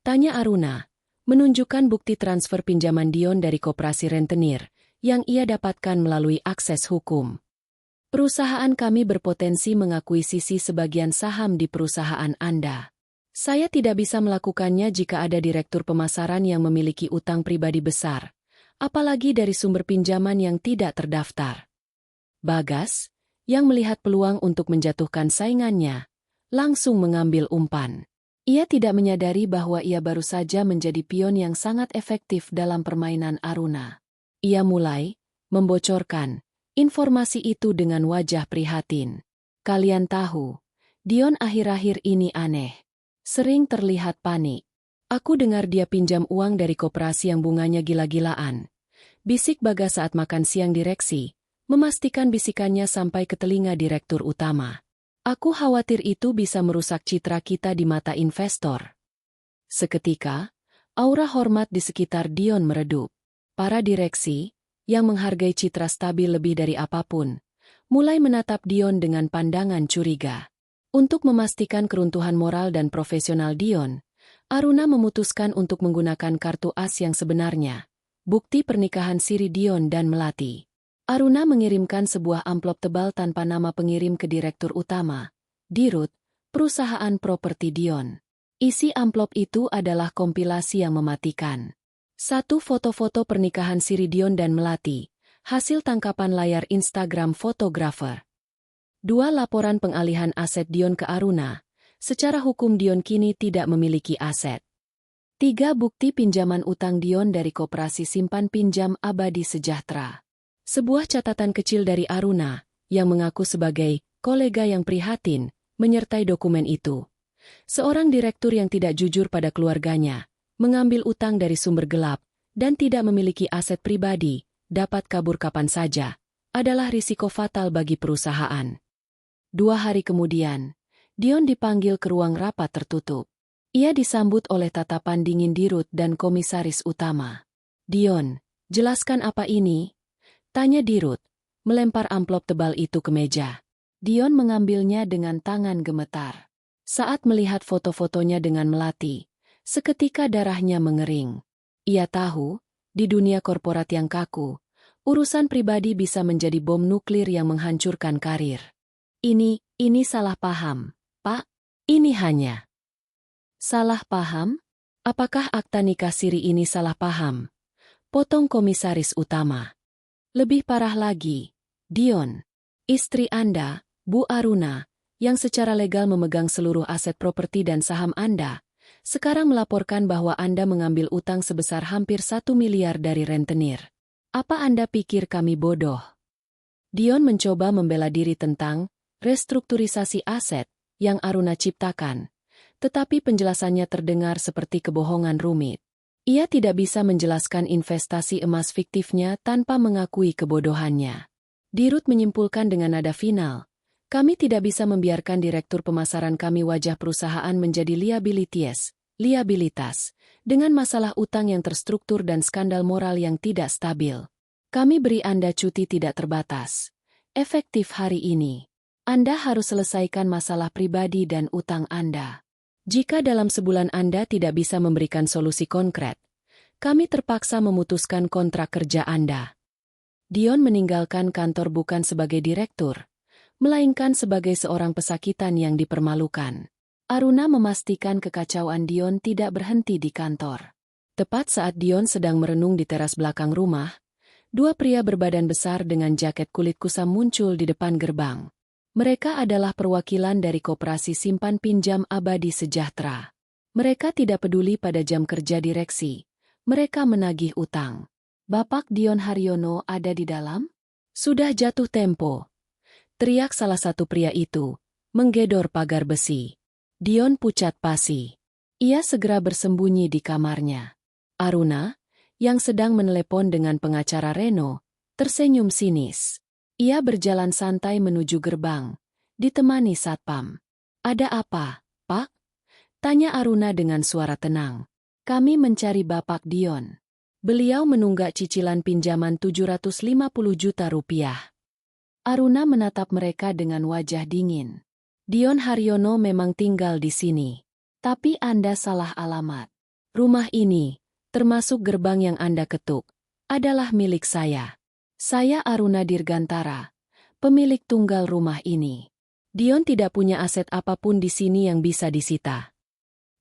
Tanya Aruna, menunjukkan bukti transfer pinjaman Dion dari koperasi rentenir, yang ia dapatkan melalui akses hukum. Perusahaan kami berpotensi mengakuisisi sebagian saham di perusahaan Anda. Saya tidak bisa melakukannya jika ada direktur pemasaran yang memiliki utang pribadi besar, apalagi dari sumber pinjaman yang tidak terdaftar. Bagas, yang melihat peluang untuk menjatuhkan saingannya, langsung mengambil umpan. Ia tidak menyadari bahwa ia baru saja menjadi pion yang sangat efektif dalam permainan Aruna. Ia mulai membocorkan informasi itu dengan wajah prihatin. Kalian tahu, Dion akhir-akhir ini aneh. Sering terlihat panik. Aku dengar dia pinjam uang dari koperasi yang bunganya gila-gilaan. Bisik Bagas saat makan siang direksi, memastikan bisikannya sampai ke telinga direktur utama. Aku khawatir itu bisa merusak citra kita di mata investor. Seketika, aura hormat di sekitar Dion meredup. Para direksi, yang menghargai citra stabil lebih dari apapun, mulai menatap Dion dengan pandangan curiga. Untuk memastikan keruntuhan moral dan profesional Dion, Aruna memutuskan untuk menggunakan kartu as yang sebenarnya, bukti pernikahan siri Dion dan Melati. Aruna mengirimkan sebuah amplop tebal tanpa nama pengirim ke direktur utama, Dirut, perusahaan properti Dion. Isi amplop itu adalah kompilasi yang mematikan. 1 foto-foto pernikahan siri Dion dan Melati, hasil tangkapan layar Instagram fotografer. 2 laporan pengalihan aset Dion ke Aruna. Secara hukum Dion kini tidak memiliki aset. 3 bukti pinjaman utang Dion dari Koperasi Simpan Pinjam Abadi Sejahtera. Sebuah catatan kecil dari Aruna, yang mengaku sebagai kolega yang prihatin, menyertai dokumen itu. Seorang direktur yang tidak jujur pada keluarganya, mengambil utang dari sumber gelap, dan tidak memiliki aset pribadi, dapat kabur kapan saja, adalah risiko fatal bagi perusahaan. 2 hari kemudian, Dion dipanggil ke ruang rapat tertutup. Ia disambut oleh tatapan dingin Dirut dan komisaris utama. "Dion, jelaskan apa ini?" tanya Dirut, melempar amplop tebal itu ke meja. Dion mengambilnya dengan tangan gemetar. Saat melihat foto-fotonya dengan Melati, seketika darahnya mengering. Ia tahu, di dunia korporat yang kaku, urusan pribadi bisa menjadi bom nuklir yang menghancurkan karir. Ini salah paham. Pak, ini hanya salah paham? Apakah akta nikah siri ini salah paham? Potong komisaris utama. Lebih parah lagi, Dion, istri Anda, Bu Aruna, yang secara legal memegang seluruh aset properti dan saham Anda, sekarang melaporkan bahwa Anda mengambil utang sebesar hampir 1 miliar dari rentenir. Apa Anda pikir kami bodoh? Dion mencoba membela diri tentang restrukturisasi aset yang Aruna ciptakan, tetapi penjelasannya terdengar seperti kebohongan rumit. Ia tidak bisa menjelaskan investasi emas fiktifnya tanpa mengakui kebodohannya. Dirut menyimpulkan dengan nada final, "Kami tidak bisa membiarkan direktur pemasaran kami wajah perusahaan menjadi liabilitas, dengan masalah utang yang terstruktur dan skandal moral yang tidak stabil. Kami beri Anda cuti tidak terbatas. Efektif hari ini. Anda harus selesaikan masalah pribadi dan utang Anda. Jika dalam sebulan Anda tidak bisa memberikan solusi konkret, kami terpaksa memutuskan kontrak kerja Anda." Dion meninggalkan kantor bukan sebagai direktur, melainkan sebagai seorang pesakitan yang dipermalukan. Aruna memastikan kekacauan Dion tidak berhenti di kantor. Tepat saat Dion sedang merenung di teras belakang rumah, 2 pria berbadan besar dengan jaket kulit kusam muncul di depan gerbang. Mereka adalah perwakilan dari Koperasi Simpan Pinjam Abadi Sejahtera. Mereka tidak peduli pada jam kerja direksi. Mereka menagih utang. "Bapak Dion Haryono ada di dalam?" "Sudah jatuh tempo," teriak salah satu pria itu, menggedor pagar besi. Dion pucat pasi. Ia segera bersembunyi di kamarnya. Aruna, yang sedang menelepon dengan pengacara Reno, tersenyum sinis. Ia berjalan santai menuju gerbang, ditemani satpam. "Ada apa, Pak?" tanya Aruna dengan suara tenang. "Kami mencari Bapak Dion. Beliau menunggak cicilan pinjaman 750 juta rupiah." Aruna menatap mereka dengan wajah dingin. "Dion Haryono memang tinggal di sini. Tapi Anda salah alamat. Rumah ini, termasuk gerbang yang Anda ketuk, adalah milik saya. Saya Aruna Dirgantara, pemilik tunggal rumah ini. Dion tidak punya aset apapun di sini yang bisa disita."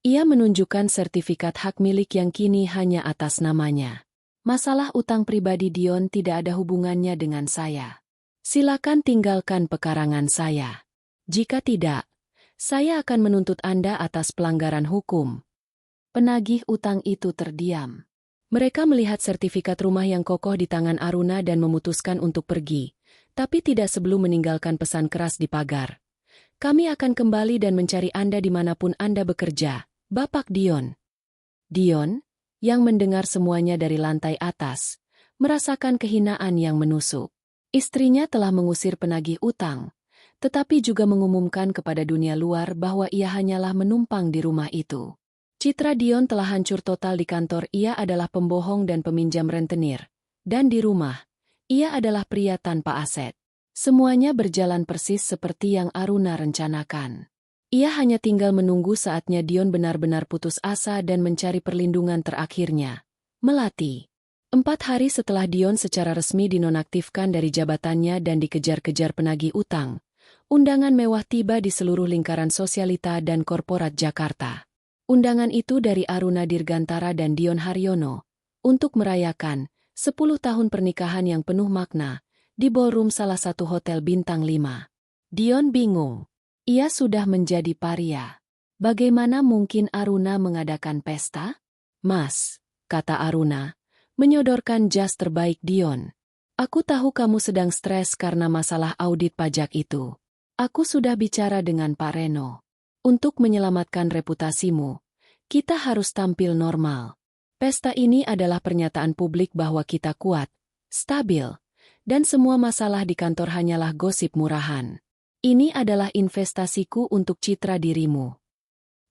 Ia menunjukkan sertifikat hak milik yang kini hanya atas namanya. "Masalah utang pribadi Dion tidak ada hubungannya dengan saya. Silakan tinggalkan pekarangan saya. Jika tidak, saya akan menuntut Anda atas pelanggaran hukum." Penagih utang itu terdiam. Mereka melihat sertifikat rumah yang kokoh di tangan Aruna dan memutuskan untuk pergi, tapi tidak sebelum meninggalkan pesan keras di pagar. Kami akan kembali dan mencari Anda dimanapun Anda bekerja, Bapak Dion. Dion, yang mendengar semuanya dari lantai atas, merasakan kehinaan yang menusuk. Istrinya telah mengusir penagih utang, tetapi juga mengumumkan kepada dunia luar bahwa ia hanyalah menumpang di rumah itu. Citra Dion telah hancur total di kantor. Ia adalah pembohong dan peminjam rentenir. Dan di rumah, ia adalah pria tanpa aset. Semuanya berjalan persis seperti yang Aruna rencanakan. Ia hanya tinggal menunggu saatnya Dion benar-benar putus asa dan mencari perlindungan terakhirnya. Melati. 4 hari setelah Dion secara resmi dinonaktifkan dari jabatannya dan dikejar-kejar penagih utang, undangan mewah tiba di seluruh lingkaran sosialita dan korporat Jakarta. Undangan itu dari Aruna Dirgantara dan Dion Haryono untuk merayakan 10 tahun pernikahan yang penuh makna di ballroom salah satu hotel bintang 5. Dion bingung. Ia sudah menjadi paria. Bagaimana mungkin Aruna mengadakan pesta? Mas, kata Aruna, menyodorkan jas terbaik Dion. Aku tahu kamu sedang stres karena masalah audit pajak itu. Aku sudah bicara dengan Pak Reno. Untuk menyelamatkan reputasimu, kita harus tampil normal. Pesta ini adalah pernyataan publik bahwa kita kuat, stabil, dan semua masalah di kantor hanyalah gosip murahan. Ini adalah investasiku untuk citra dirimu.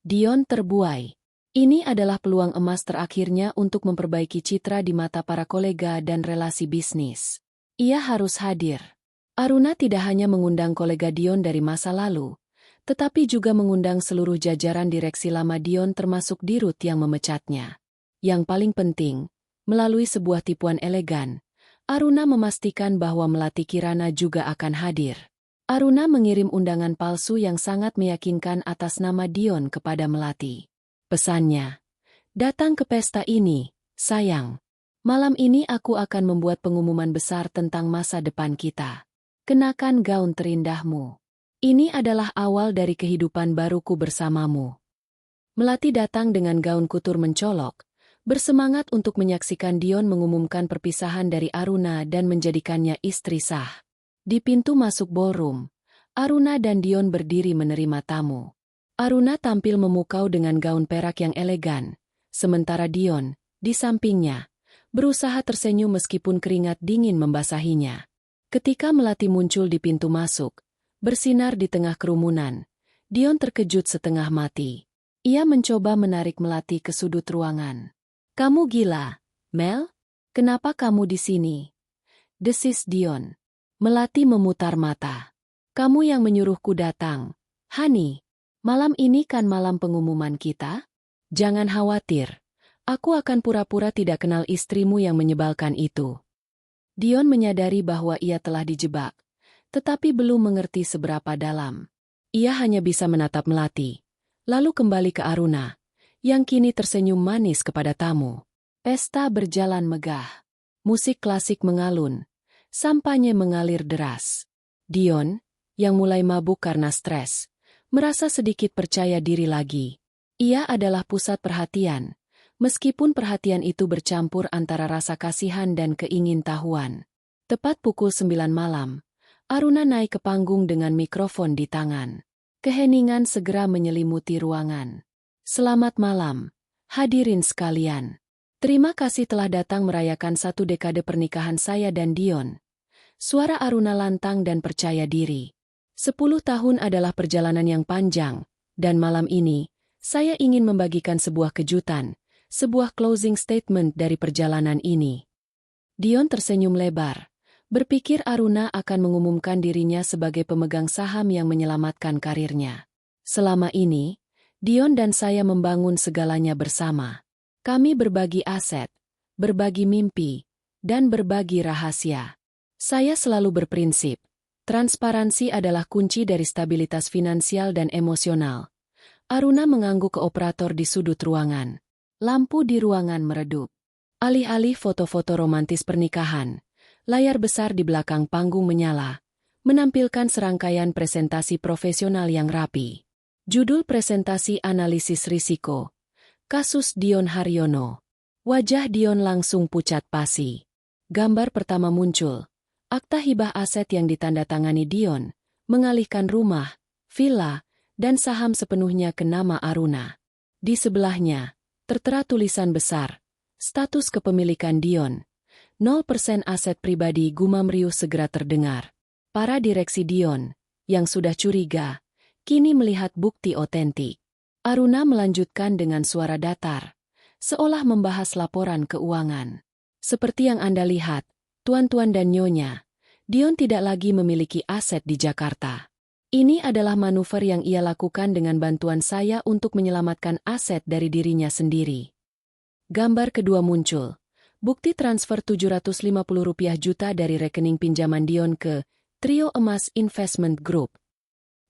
Dion terbuai. Ini adalah peluang emas terakhirnya untuk memperbaiki citra di mata para kolega dan relasi bisnis. Ia harus hadir. Aruna tidak hanya mengundang kolega Dion dari masa lalu, tetapi juga mengundang seluruh jajaran direksi lama Dion termasuk Dirut yang memecatnya. Yang paling penting, melalui sebuah tipuan elegan, Aruna memastikan bahwa Melati Kirana juga akan hadir. Aruna mengirim undangan palsu yang sangat meyakinkan atas nama Dion kepada Melati. Pesannya, datang ke pesta ini, sayang. Malam ini aku akan membuat pengumuman besar tentang masa depan kita. Kenakan gaun terindahmu. Ini adalah awal dari kehidupan baruku bersamamu. Melati datang dengan gaun kutur mencolok, bersemangat untuk menyaksikan Dion mengumumkan perpisahan dari Aruna dan menjadikannya istri sah. Di pintu masuk ballroom, Aruna dan Dion berdiri menerima tamu. Aruna tampil memukau dengan gaun perak yang elegan, sementara Dion, di sampingnya, berusaha tersenyum meskipun keringat dingin membasahinya. Ketika Melati muncul di pintu masuk, bersinar di tengah kerumunan, Dion terkejut setengah mati. Ia mencoba menarik Melati ke sudut ruangan. Kamu gila, Mel? Kenapa kamu di sini? Desis Dion. Melati memutar mata. Kamu yang menyuruhku datang. Hani, malam ini kan malam pengumuman kita? Jangan khawatir. Aku akan pura-pura tidak kenal istrimu yang menyebalkan itu. Dion menyadari bahwa ia telah dijebak, tetapi belum mengerti seberapa dalam. Ia hanya bisa menatap Melati, lalu kembali ke Aruna, yang kini tersenyum manis kepada tamu. Pesta berjalan megah. Musik klasik mengalun, sampanye mengalir deras. Dion, yang mulai mabuk karena stres, merasa sedikit percaya diri lagi. Ia adalah pusat perhatian, meskipun perhatian itu bercampur antara rasa kasihan dan keingintahuan. Tepat pukul 9 malam, Aruna naik ke panggung dengan mikrofon di tangan. Keheningan segera menyelimuti ruangan. Selamat malam, hadirin sekalian. Terima kasih telah datang merayakan 1 dekade pernikahan saya dan Dion. Suara Aruna lantang dan percaya diri. 10 tahun adalah perjalanan yang panjang, dan malam ini, saya ingin membagikan sebuah kejutan, sebuah closing statement dari perjalanan ini. Dion tersenyum lebar, berpikir Aruna akan mengumumkan dirinya sebagai pemegang saham yang menyelamatkan karirnya. Selama ini, Dion dan saya membangun segalanya bersama. Kami berbagi aset, berbagi mimpi, dan berbagi rahasia. Saya selalu berprinsip, transparansi adalah kunci dari stabilitas finansial dan emosional. Aruna mengangguk ke operator di sudut ruangan. Lampu di ruangan meredup. Alih-alih foto-foto romantis pernikahan, layar besar di belakang panggung menyala, menampilkan serangkaian presentasi profesional yang rapi. Judul presentasi analisis risiko. Kasus Dion Haryono. Wajah Dion langsung pucat pasi. Gambar pertama muncul. Akta hibah aset yang ditandatangani Dion, mengalihkan rumah, villa, dan saham sepenuhnya ke nama Aruna. Di sebelahnya, tertera tulisan besar, status kepemilikan Dion. 0% aset pribadi gumam riuh segera terdengar. Para direksi Dion, yang sudah curiga, kini melihat bukti otentik. Aruna melanjutkan dengan suara datar, seolah membahas laporan keuangan. Seperti yang Anda lihat, tuan-tuan dan nyonya, Dion tidak lagi memiliki aset di Jakarta. Ini adalah manuver yang ia lakukan dengan bantuan saya untuk menyelamatkan aset dari dirinya sendiri. Gambar kedua muncul. Bukti transfer Rp750 juta dari rekening pinjaman Dion ke Trio Emas Investment Group.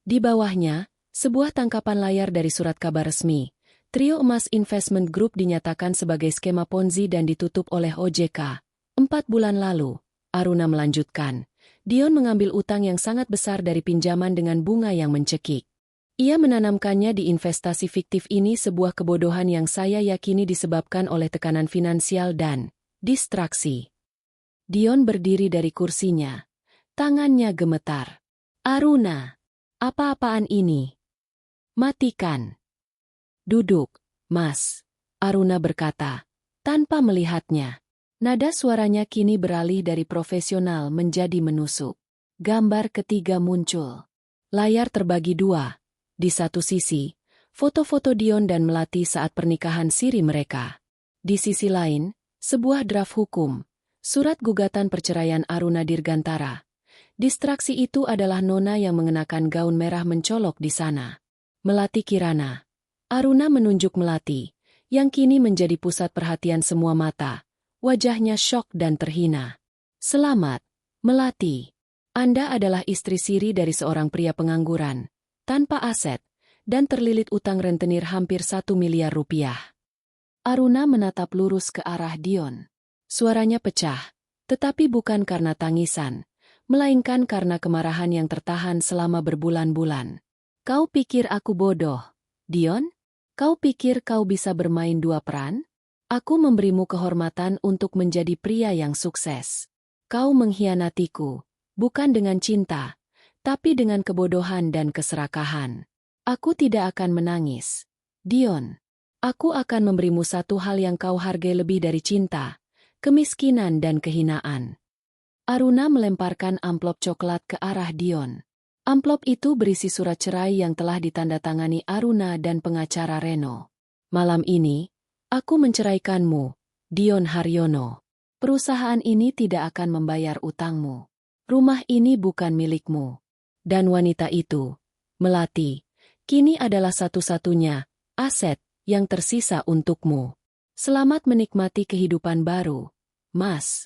Di bawahnya, sebuah tangkapan layar dari surat kabar resmi. Trio Emas Investment Group dinyatakan sebagai skema Ponzi dan ditutup oleh OJK. 4 bulan lalu, Aruna melanjutkan, Dion mengambil utang yang sangat besar dari pinjaman dengan bunga yang mencekik. Ia menanamkannya di investasi fiktif ini, sebuah kebodohan yang saya yakini disebabkan oleh tekanan finansial dan distraksi. Dion berdiri dari kursinya. Tangannya gemetar. Aruna, apa-apaan ini? Matikan. Duduk, Mas. Aruna berkata, tanpa melihatnya. Nada suaranya kini beralih dari profesional menjadi menusuk. Gambar ketiga muncul. Layar terbagi dua. Di satu sisi, foto-foto Dion dan Melati saat pernikahan siri mereka. Di sisi lain, sebuah draft hukum, surat gugatan perceraian Aruna Dirgantara. Distraksi itu adalah Nona yang mengenakan gaun merah mencolok di sana. Melati Kirana. Aruna menunjuk Melati, yang kini menjadi pusat perhatian semua mata. Wajahnya syok dan terhina. Selamat, Melati. Anda adalah istri siri dari seorang pria pengangguran, tanpa aset, dan terlilit utang rentenir hampir 1 miliar rupiah. Aruna menatap lurus ke arah Dion. Suaranya pecah, tetapi bukan karena tangisan, melainkan karena kemarahan yang tertahan selama berbulan-bulan. Kau pikir aku bodoh, Dion? Kau pikir kau bisa bermain dua peran? Aku memberimu kehormatan untuk menjadi pria yang sukses. Kau mengkhianatiku, bukan dengan cinta, tapi dengan kebodohan dan keserakahan. Aku tidak akan menangis, Dion. Aku akan memberimu satu hal yang kau hargai lebih dari cinta, kemiskinan dan kehinaan. Aruna melemparkan amplop coklat ke arah Dion. Amplop itu berisi surat cerai yang telah ditandatangani Aruna dan pengacara Reno. Malam ini, aku menceraikanmu, Dion Haryono. Perusahaan ini tidak akan membayar utangmu. Rumah ini bukan milikmu. Dan wanita itu, Melati, kini adalah satu-satunya aset yang tersisa untukmu. Selamat menikmati kehidupan baru, Mas.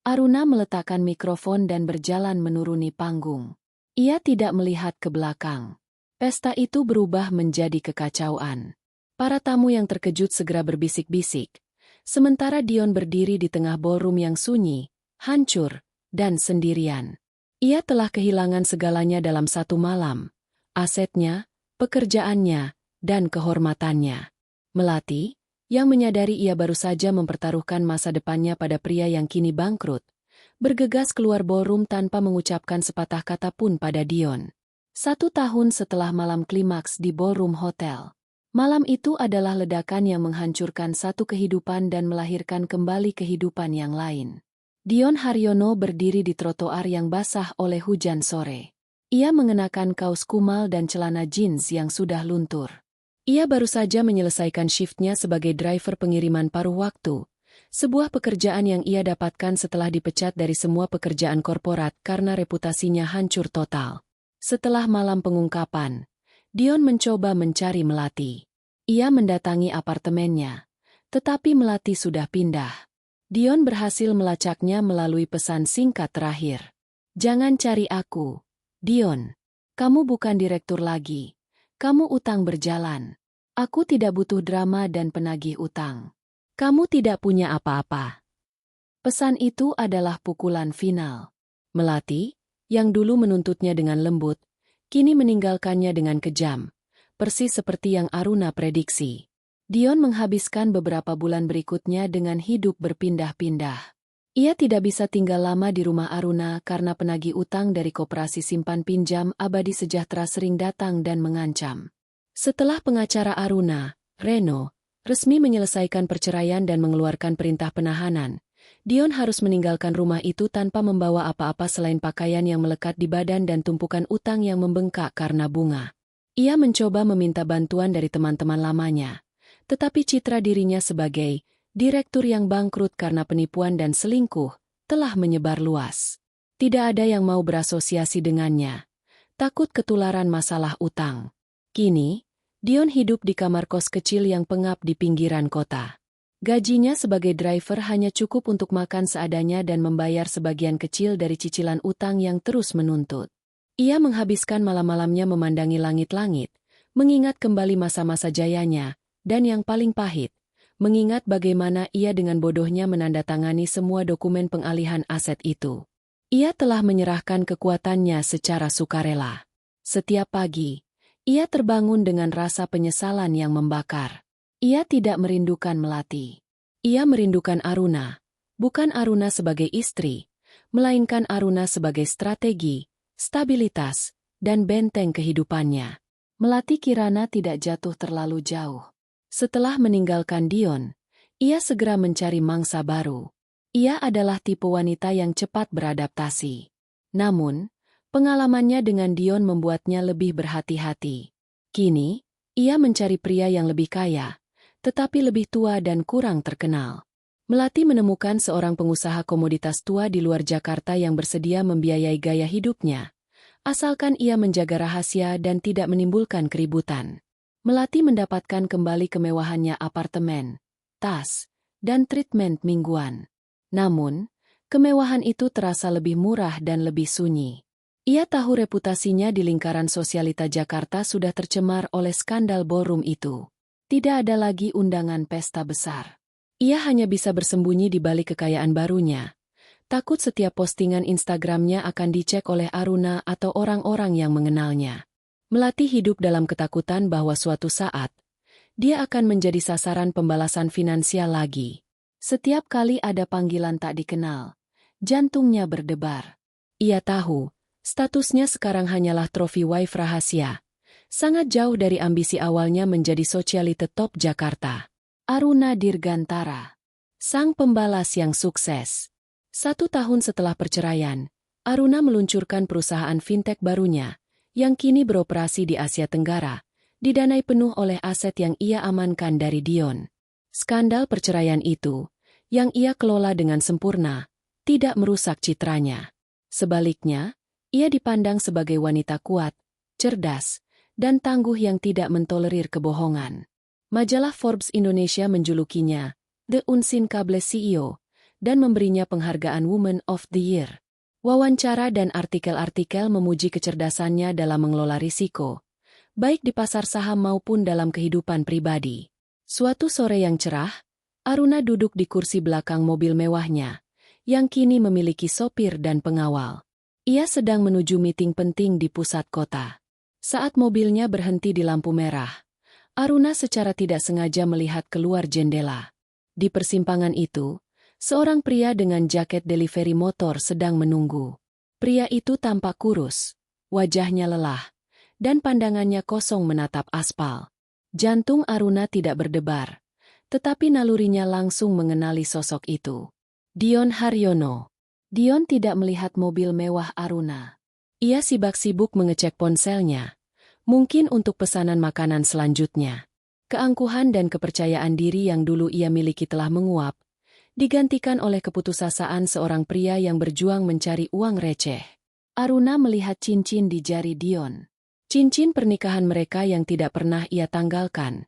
Aruna meletakkan mikrofon dan berjalan menuruni panggung. Ia tidak melihat ke belakang. Pesta itu berubah menjadi kekacauan. Para tamu yang terkejut segera berbisik-bisik, sementara Dion berdiri di tengah ballroom yang sunyi, hancur, dan sendirian. Ia telah kehilangan segalanya dalam satu malam, asetnya, pekerjaannya, dan kehormatannya. Melati, yang menyadari ia baru saja mempertaruhkan masa depannya pada pria yang kini bangkrut, bergegas keluar ballroom tanpa mengucapkan sepatah kata pun pada Dion. 1 tahun setelah malam klimaks di ballroom hotel. Malam itu adalah ledakan yang menghancurkan satu kehidupan dan melahirkan kembali kehidupan yang lain. Dion Haryono berdiri di trotoar yang basah oleh hujan sore. Ia mengenakan kaos kumal dan celana jeans yang sudah luntur. Ia baru saja menyelesaikan shiftnya sebagai driver pengiriman paruh waktu, sebuah pekerjaan yang ia dapatkan setelah dipecat dari semua pekerjaan korporat karena reputasinya hancur total. Setelah malam pengungkapan, Dion mencoba mencari Melati. Ia mendatangi apartemennya, tetapi Melati sudah pindah. Dion berhasil melacaknya melalui pesan singkat terakhir. Jangan cari aku, Dion. Kamu bukan direktur lagi. Kamu utang berjalan. Aku tidak butuh drama dan penagih utang. Kamu tidak punya apa-apa. Pesan itu adalah pukulan final. Melati, yang dulu menuntutnya dengan lembut, kini meninggalkannya dengan kejam, persis seperti yang Aruna prediksi. Dion menghabiskan beberapa bulan berikutnya dengan hidup berpindah-pindah. Ia tidak bisa tinggal lama di rumah Aruna karena penagih utang dari Koperasi Simpan Pinjam Abadi Sejahtera sering datang dan mengancam. Setelah pengacara Aruna, Reno, resmi menyelesaikan perceraian dan mengeluarkan perintah penahanan, Dion harus meninggalkan rumah itu tanpa membawa apa-apa selain pakaian yang melekat di badan dan tumpukan utang yang membengkak karena bunga. Ia mencoba meminta bantuan dari teman-teman lamanya, tetapi citra dirinya sebagai direktur yang bangkrut karena penipuan dan selingkuh telah menyebar luas. Tidak ada yang mau berasosiasi dengannya, takut ketularan masalah utang. Kini, Dion hidup di kamar kos kecil yang pengap di pinggiran kota. Gajinya sebagai driver hanya cukup untuk makan seadanya dan membayar sebagian kecil dari cicilan utang yang terus menuntut. Ia menghabiskan malam-malamnya memandangi langit-langit, mengingat kembali masa-masa jayanya, dan yang paling pahit, mengingat bagaimana ia dengan bodohnya menandatangani semua dokumen pengalihan aset itu. Ia telah menyerahkan kekuatannya secara sukarela. Setiap pagi, ia terbangun dengan rasa penyesalan yang membakar. Ia tidak merindukan Melati. Ia merindukan Aruna, bukan Aruna sebagai istri, melainkan Aruna sebagai strategi, stabilitas, dan benteng kehidupannya. Melati Kirana tidak jatuh terlalu jauh. Setelah meninggalkan Dion, ia segera mencari mangsa baru. Ia adalah tipe wanita yang cepat beradaptasi. Namun, pengalamannya dengan Dion membuatnya lebih berhati-hati. Kini, ia mencari pria yang lebih kaya, tetapi lebih tua dan kurang terkenal. Melati menemukan seorang pengusaha komoditas tua di luar Jakarta yang bersedia membiayai gaya hidupnya, asalkan ia menjaga rahasia dan tidak menimbulkan keributan. Melati mendapatkan kembali kemewahannya apartemen, tas, dan treatment mingguan. Namun, kemewahan itu terasa lebih murah dan lebih sunyi. Ia tahu reputasinya di lingkaran sosialita Jakarta sudah tercemar oleh skandal ballroom itu. Tidak ada lagi undangan pesta besar. Ia hanya bisa bersembunyi di balik kekayaan barunya. Takut setiap postingan Instagramnya akan dicek oleh Aruna atau orang-orang yang mengenalnya. Melati hidup dalam ketakutan bahwa suatu saat, dia akan menjadi sasaran pembalasan finansial lagi. Setiap kali ada panggilan tak dikenal, jantungnya berdebar. Ia tahu, statusnya sekarang hanyalah trofi wife rahasia. Sangat jauh dari ambisi awalnya menjadi sosialite top Jakarta. Aruna Dirgantara, sang pembalas yang sukses. 1 tahun setelah perceraian, Aruna meluncurkan perusahaan fintech barunya, yang kini beroperasi di Asia Tenggara, didanai penuh oleh aset yang ia amankan dari Dion. Skandal perceraian itu, yang ia kelola dengan sempurna, tidak merusak citranya. Sebaliknya, ia dipandang sebagai wanita kuat, cerdas, dan tangguh yang tidak mentolerir kebohongan. Majalah Forbes Indonesia menjulukinya The Unsinkable CEO dan memberinya penghargaan Woman of the Year. Wawancara dan artikel-artikel memuji kecerdasannya dalam mengelola risiko, baik di pasar saham maupun dalam kehidupan pribadi. Suatu sore yang cerah, Aruna duduk di kursi belakang mobil mewahnya, yang kini memiliki sopir dan pengawal. Ia sedang menuju meeting penting di pusat kota. Saat mobilnya berhenti di lampu merah, Aruna secara tidak sengaja melihat keluar jendela. Di persimpangan itu, seorang pria dengan jaket delivery motor sedang menunggu. Pria itu tampak kurus, wajahnya lelah, dan pandangannya kosong menatap aspal. Jantung Aruna tidak berdebar, tetapi nalurinya langsung mengenali sosok itu. Dion Haryono. Dion tidak melihat mobil mewah Aruna. Ia sibuk-sibuk mengecek ponselnya, mungkin untuk pesanan makanan selanjutnya. Keangkuhan dan kepercayaan diri yang dulu ia miliki telah menguap, digantikan oleh keputusasaan seorang pria yang berjuang mencari uang receh. Aruna melihat cincin di jari Dion. Cincin pernikahan mereka yang tidak pernah ia tanggalkan,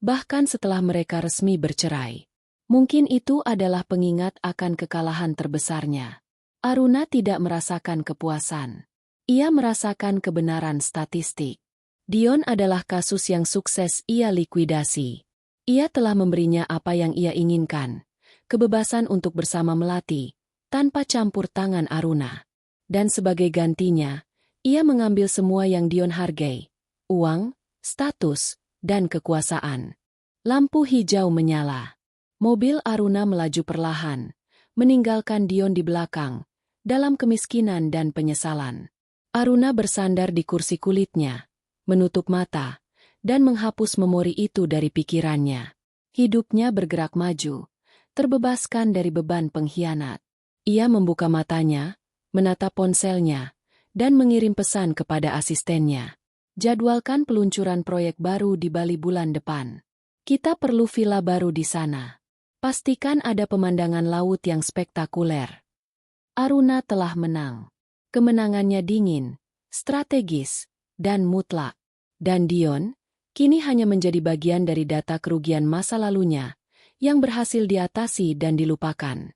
bahkan setelah mereka resmi bercerai. Mungkin itu adalah pengingat akan kekalahan terbesarnya. Aruna tidak merasakan kepuasan. Ia merasakan kebenaran statistik. Dion adalah kasus yang sukses ia likuidasi. Ia telah memberinya apa yang ia inginkan, kebebasan untuk bersama Melati, tanpa campur tangan Aruna. Dan sebagai gantinya, ia mengambil semua yang Dion hargai, uang, status, dan kekuasaan. Lampu hijau menyala. Mobil Aruna melaju perlahan, meninggalkan Dion di belakang, dalam kemiskinan dan penyesalan. Aruna bersandar di kursi kulitnya, menutup mata, dan menghapus memori itu dari pikirannya. Hidupnya bergerak maju, terbebaskan dari beban pengkhianat. Ia membuka matanya, menatap ponselnya, dan mengirim pesan kepada asistennya. Jadwalkan peluncuran proyek baru di Bali bulan depan. Kita perlu villa baru di sana. Pastikan ada pemandangan laut yang spektakuler. Aruna telah menang. Kemenangannya dingin, strategis, dan mutlak. Dan Dion, kini hanya menjadi bagian dari data kerugian masa lalunya, yang berhasil diatasi dan dilupakan.